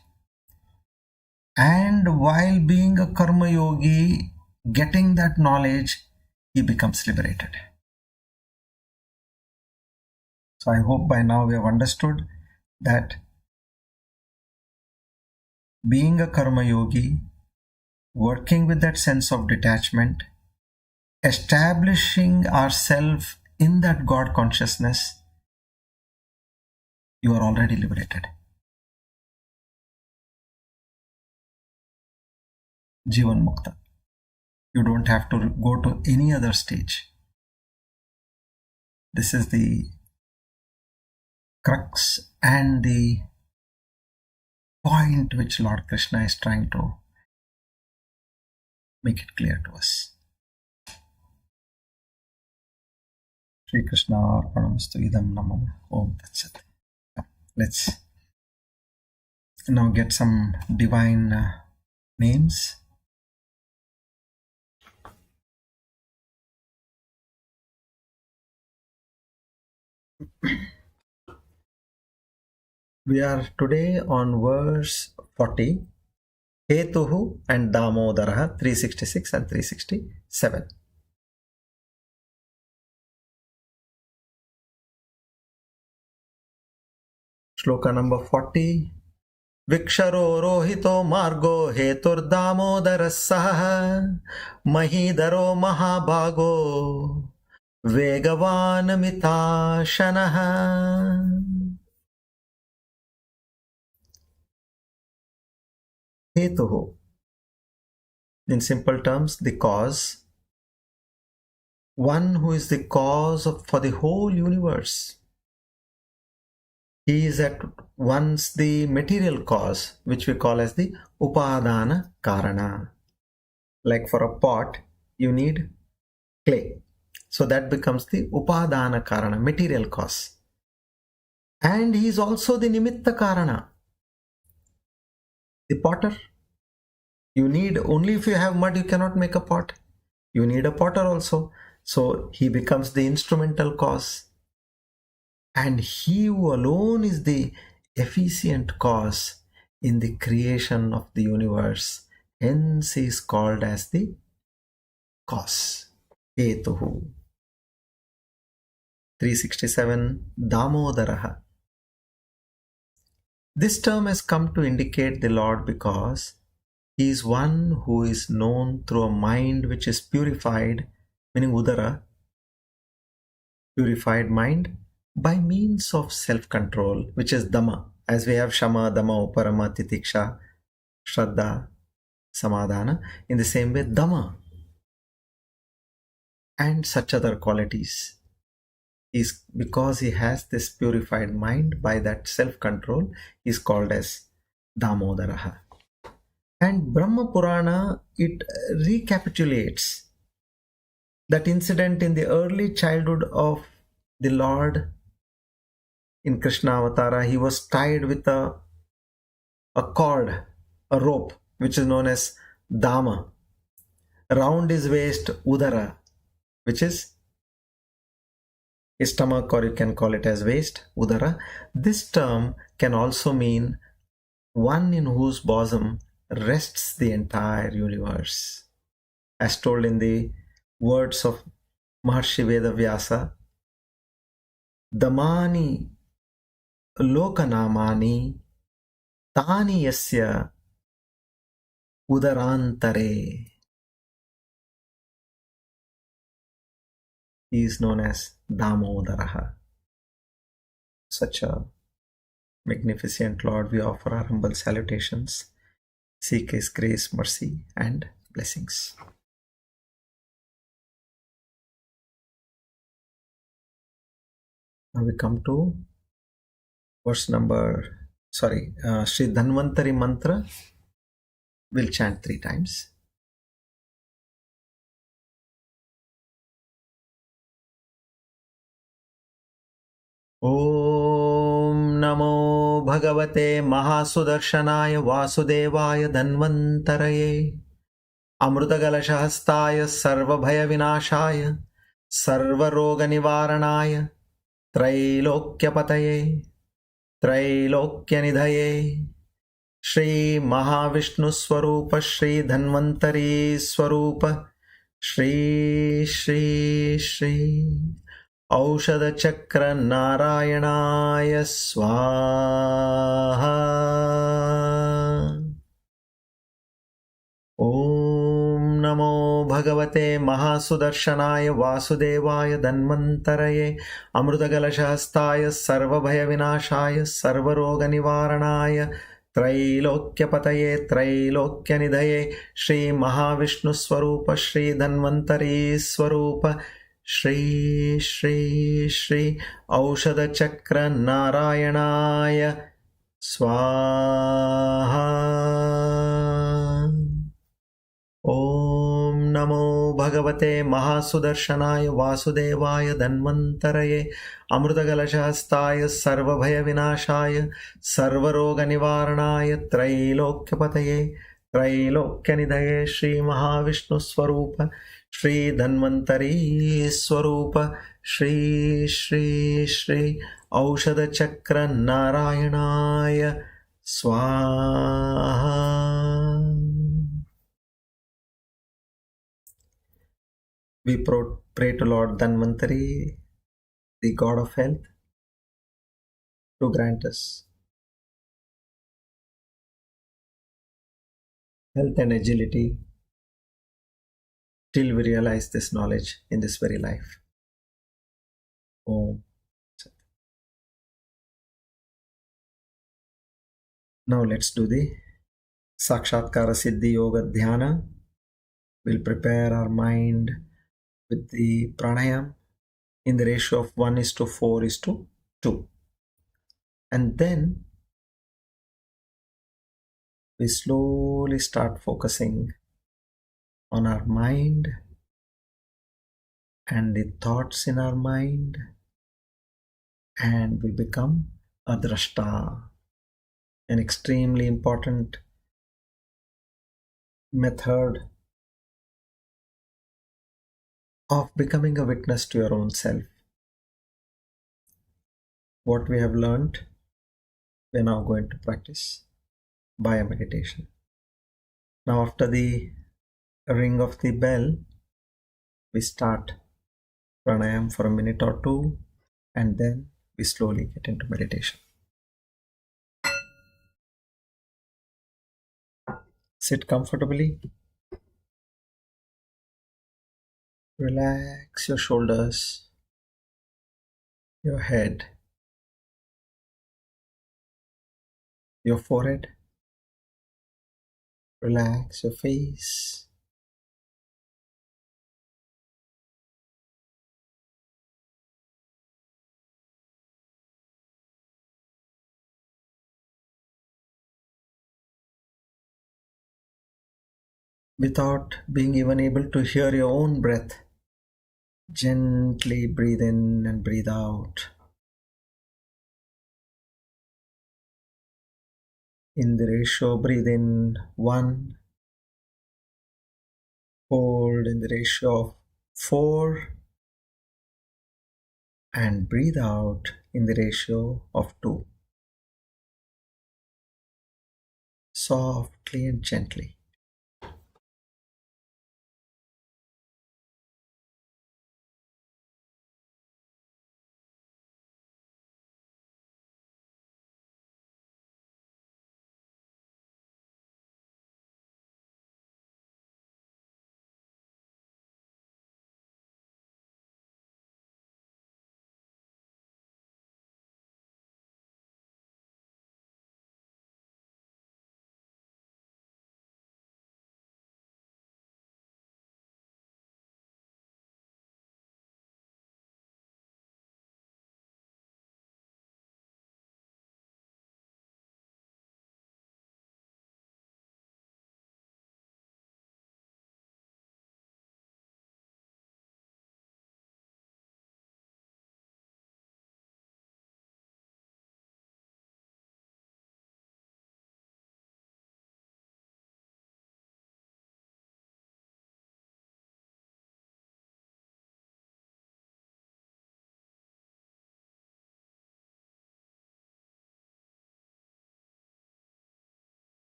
And while being a karma yogi, getting that knowledge, he becomes liberated. So I hope by now we have understood that being a karma yogi, working with that sense of detachment, establishing ourselves in that God consciousness, you are already liberated. Jivan Mukta. You don't have to go to any other stage. This is the crux and the point which Lord Krishna is trying to make it clear to us. Shri Krishna Arpanamastu Idam Namam Om Tat. Let's now get some divine names. We are today on verse 40, Ketuhu and Damodaraha, 366 and 367. Shloka number 40. Viksharo rohito margo heturdamodarasah mahidaro mahabhago vegavanamitashanah. Hetuhu, in simple terms, the cause, one who is the cause for the whole universe. He is at once the material cause, which we call as the upadana karana. Like for a pot, you need clay. So that becomes the upadana karana, material cause. And he is also the nimitta karana, the potter. You need, only if you have mud, you cannot make a pot. You need a potter also. So he becomes the instrumental cause. And he who alone is the efficient cause in the creation of the universe. Hence he is called as the cause. Ketuhu. 367. Damodaraha. This term has come to indicate the Lord because he is one who is known through a mind which is purified, meaning udara, purified mind, by means of self-control, which is Dhamma, as we have Shama, Dhamma, Uparama, Titiksha, Shraddha, Samadhana. In the same way, Dhamma and such other qualities is because he has this purified mind by that self-control is called as Damodaraha. And Brahma Purana, it recapitulates that incident in the early childhood of the Lord. In Krishna Avatara, he was tied with a cord, a rope, which is known as Dama. Around his waist, Udara, which is his stomach, or you can call it as waist, Udara. This term can also mean one in whose bosom rests the entire universe. As told in the words of Maharshi Vedavyasa, Damani Lokanamani Tani Yasya Udarantare. He is known as Damodaraha. Such a magnificent Lord, we offer our humble salutations, seek his grace, mercy, and blessings. Now we come to verse number, Sri Dhanvantari Mantra. We'll chant 3 times. Om Namo Bhagavate Mahasudarshanaya Vasudevaya Dhanvantaraye Amrutagalashahastaya Sarvabhaya Vinashaya Sarvaroga Nivaranaya Trailokyapataye Trailokyanidhaye Shri Mahavishnu Swarupa Shri Dhanvantari Swarupa Shri Shri Shri Aushadha Chakra Narayanaya Swaha. Om Namo Bhagavate Mahasudarshanaya Vasudevaya Dhanvantaraye Amrutagalashahastaya Sarvabhaya Vinashaya Sarvaroga Nivaranaya Trailokyapataye Trailokyanidhaye Shri Mahavishnu Swarupa Shri Dhanvantari Swarupa Shri Shri Shri Aushadha Chakra Narayanaya Swaha. Om Namo Bhagavate Mahasudarshanaya Vasudevaya Dhanvantaraye Amrutagalashahastaya Sarvabhaya Vinashaya Sarvaroga Nivaranaya Trailokyapataye Trailokyanidhaye Shri Mahavishnu Swarupa Shri Dhanvantari Swarupa Shri Shri Shri Aushadha Chakra Narayanaya Swaha. We pray to Lord Dhanvantari, the God of health, to grant us health and agility till we realize this knowledge in this very life. Om. Now let's do the Sakshatkara Siddhi Yoga Dhyana. We'll prepare our mind with the pranayam in the ratio of 1:4:2. And then we slowly start focusing on our mind and the thoughts in our mind, and we become a drashta, an extremely important method of becoming a witness to your own self. What we have learned, we're now going to practice by a meditation. Now, after the ring of the bell, we start pranayam for a minute or two, and then we slowly get into meditation. Sit comfortably. Relax your shoulders, your head, your forehead. Relax your face. Without being even able to hear your own breath, gently breathe in and breathe out. In the ratio, breathe in 1, hold in the ratio of 4, and breathe out in the ratio of 2. Softly and gently.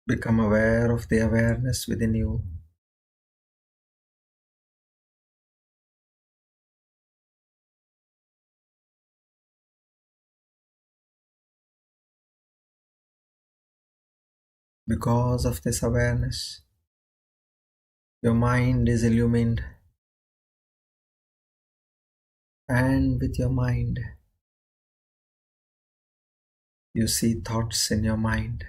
Become aware of the awareness within you. Because of this awareness, your mind is illumined, and with your mind, you see thoughts in your mind.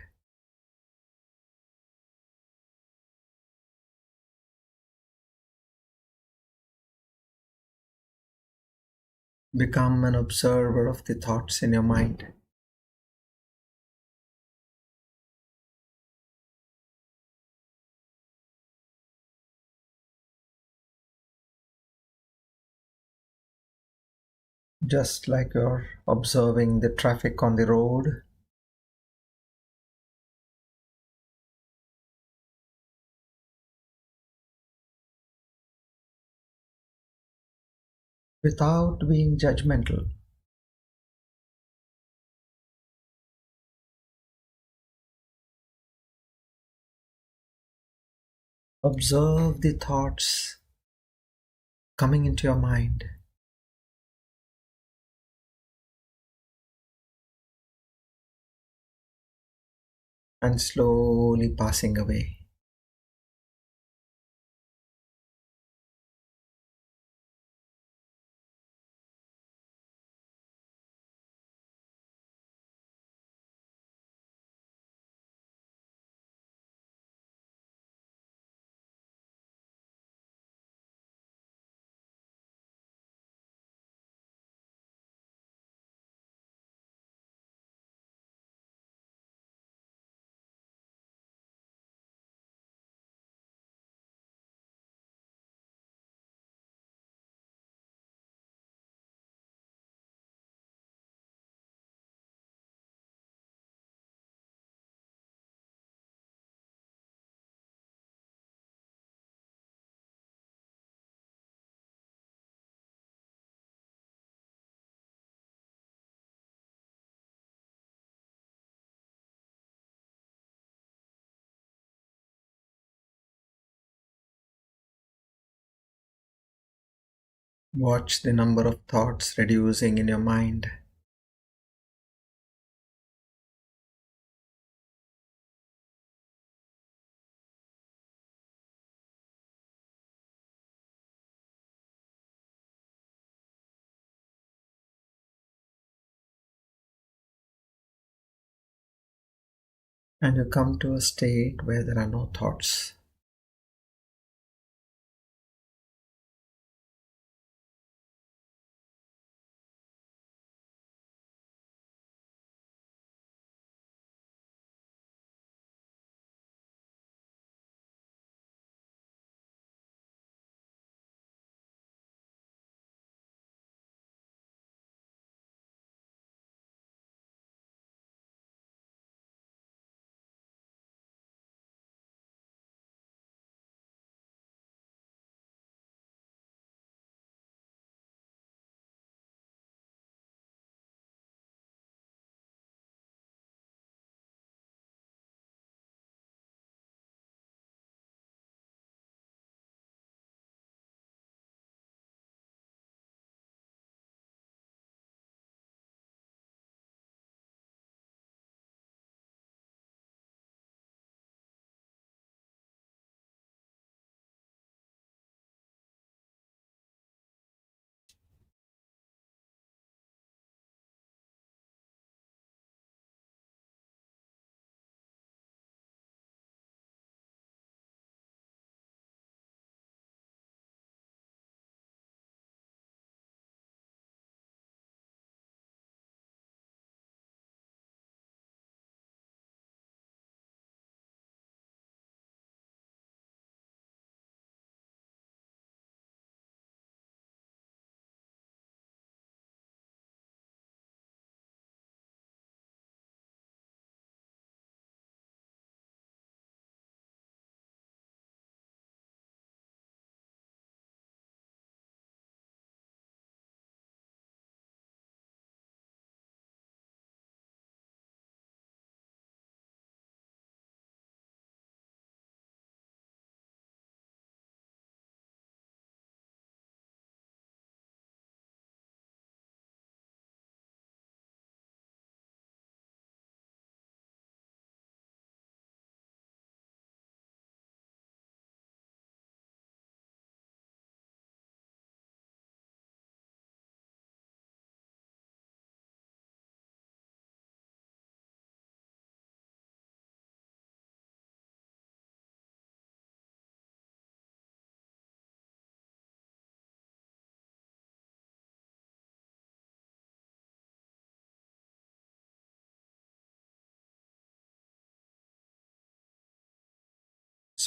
Become an observer of the thoughts in your mind. Just like you're observing the traffic on the road, without being judgmental. Observe the thoughts coming into your mind and slowly passing away. Watch the number of thoughts reducing in your mind. And you come to a state where there are no thoughts.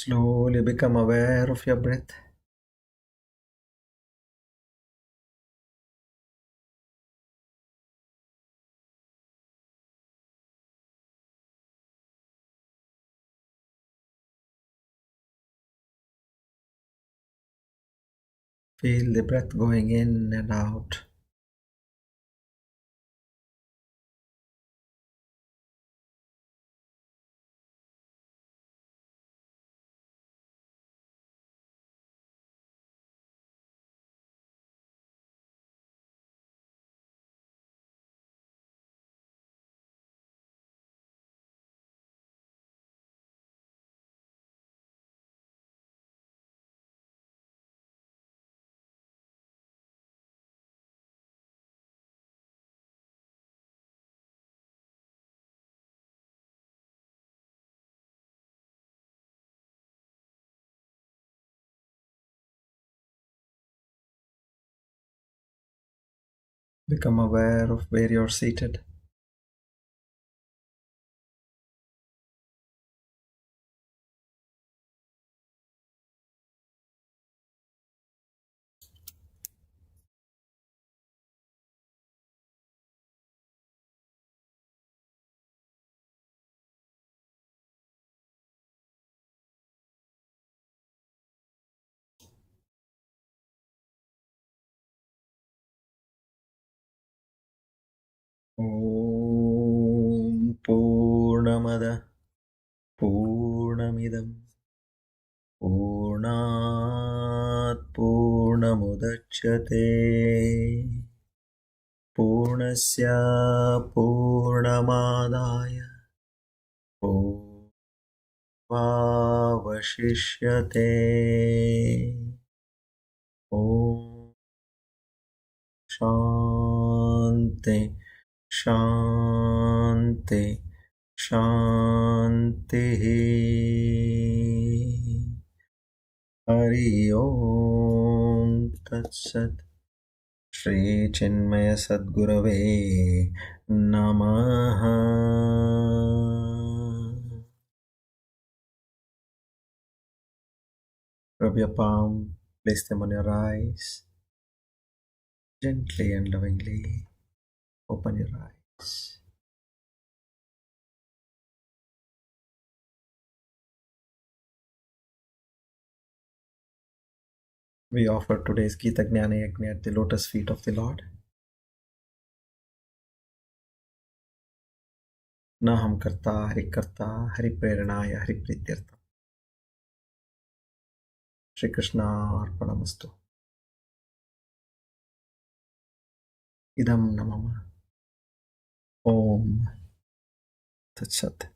Slowly become aware of your breath. Feel the breath going in and out. Become aware of where you're seated. Om Purnamada Purnamidam Purnat Purnamudachyate Purnasya Purnamadaya Purnavashishyate. Om Shanti Shanti Shanti. Hari Om Tat Sat. Shri Chinmaya Sadgurave Namaha. Rub your palm, place them on your eyes. Gently and lovingly open your eyes. We offer today's Gita Jnana Yajna at the lotus feet of the Lord. Na ham karta, hari hari preranaya, hari prityartha. Shri Krishna Arpanamastu. Idam namama. Om Tat Sat.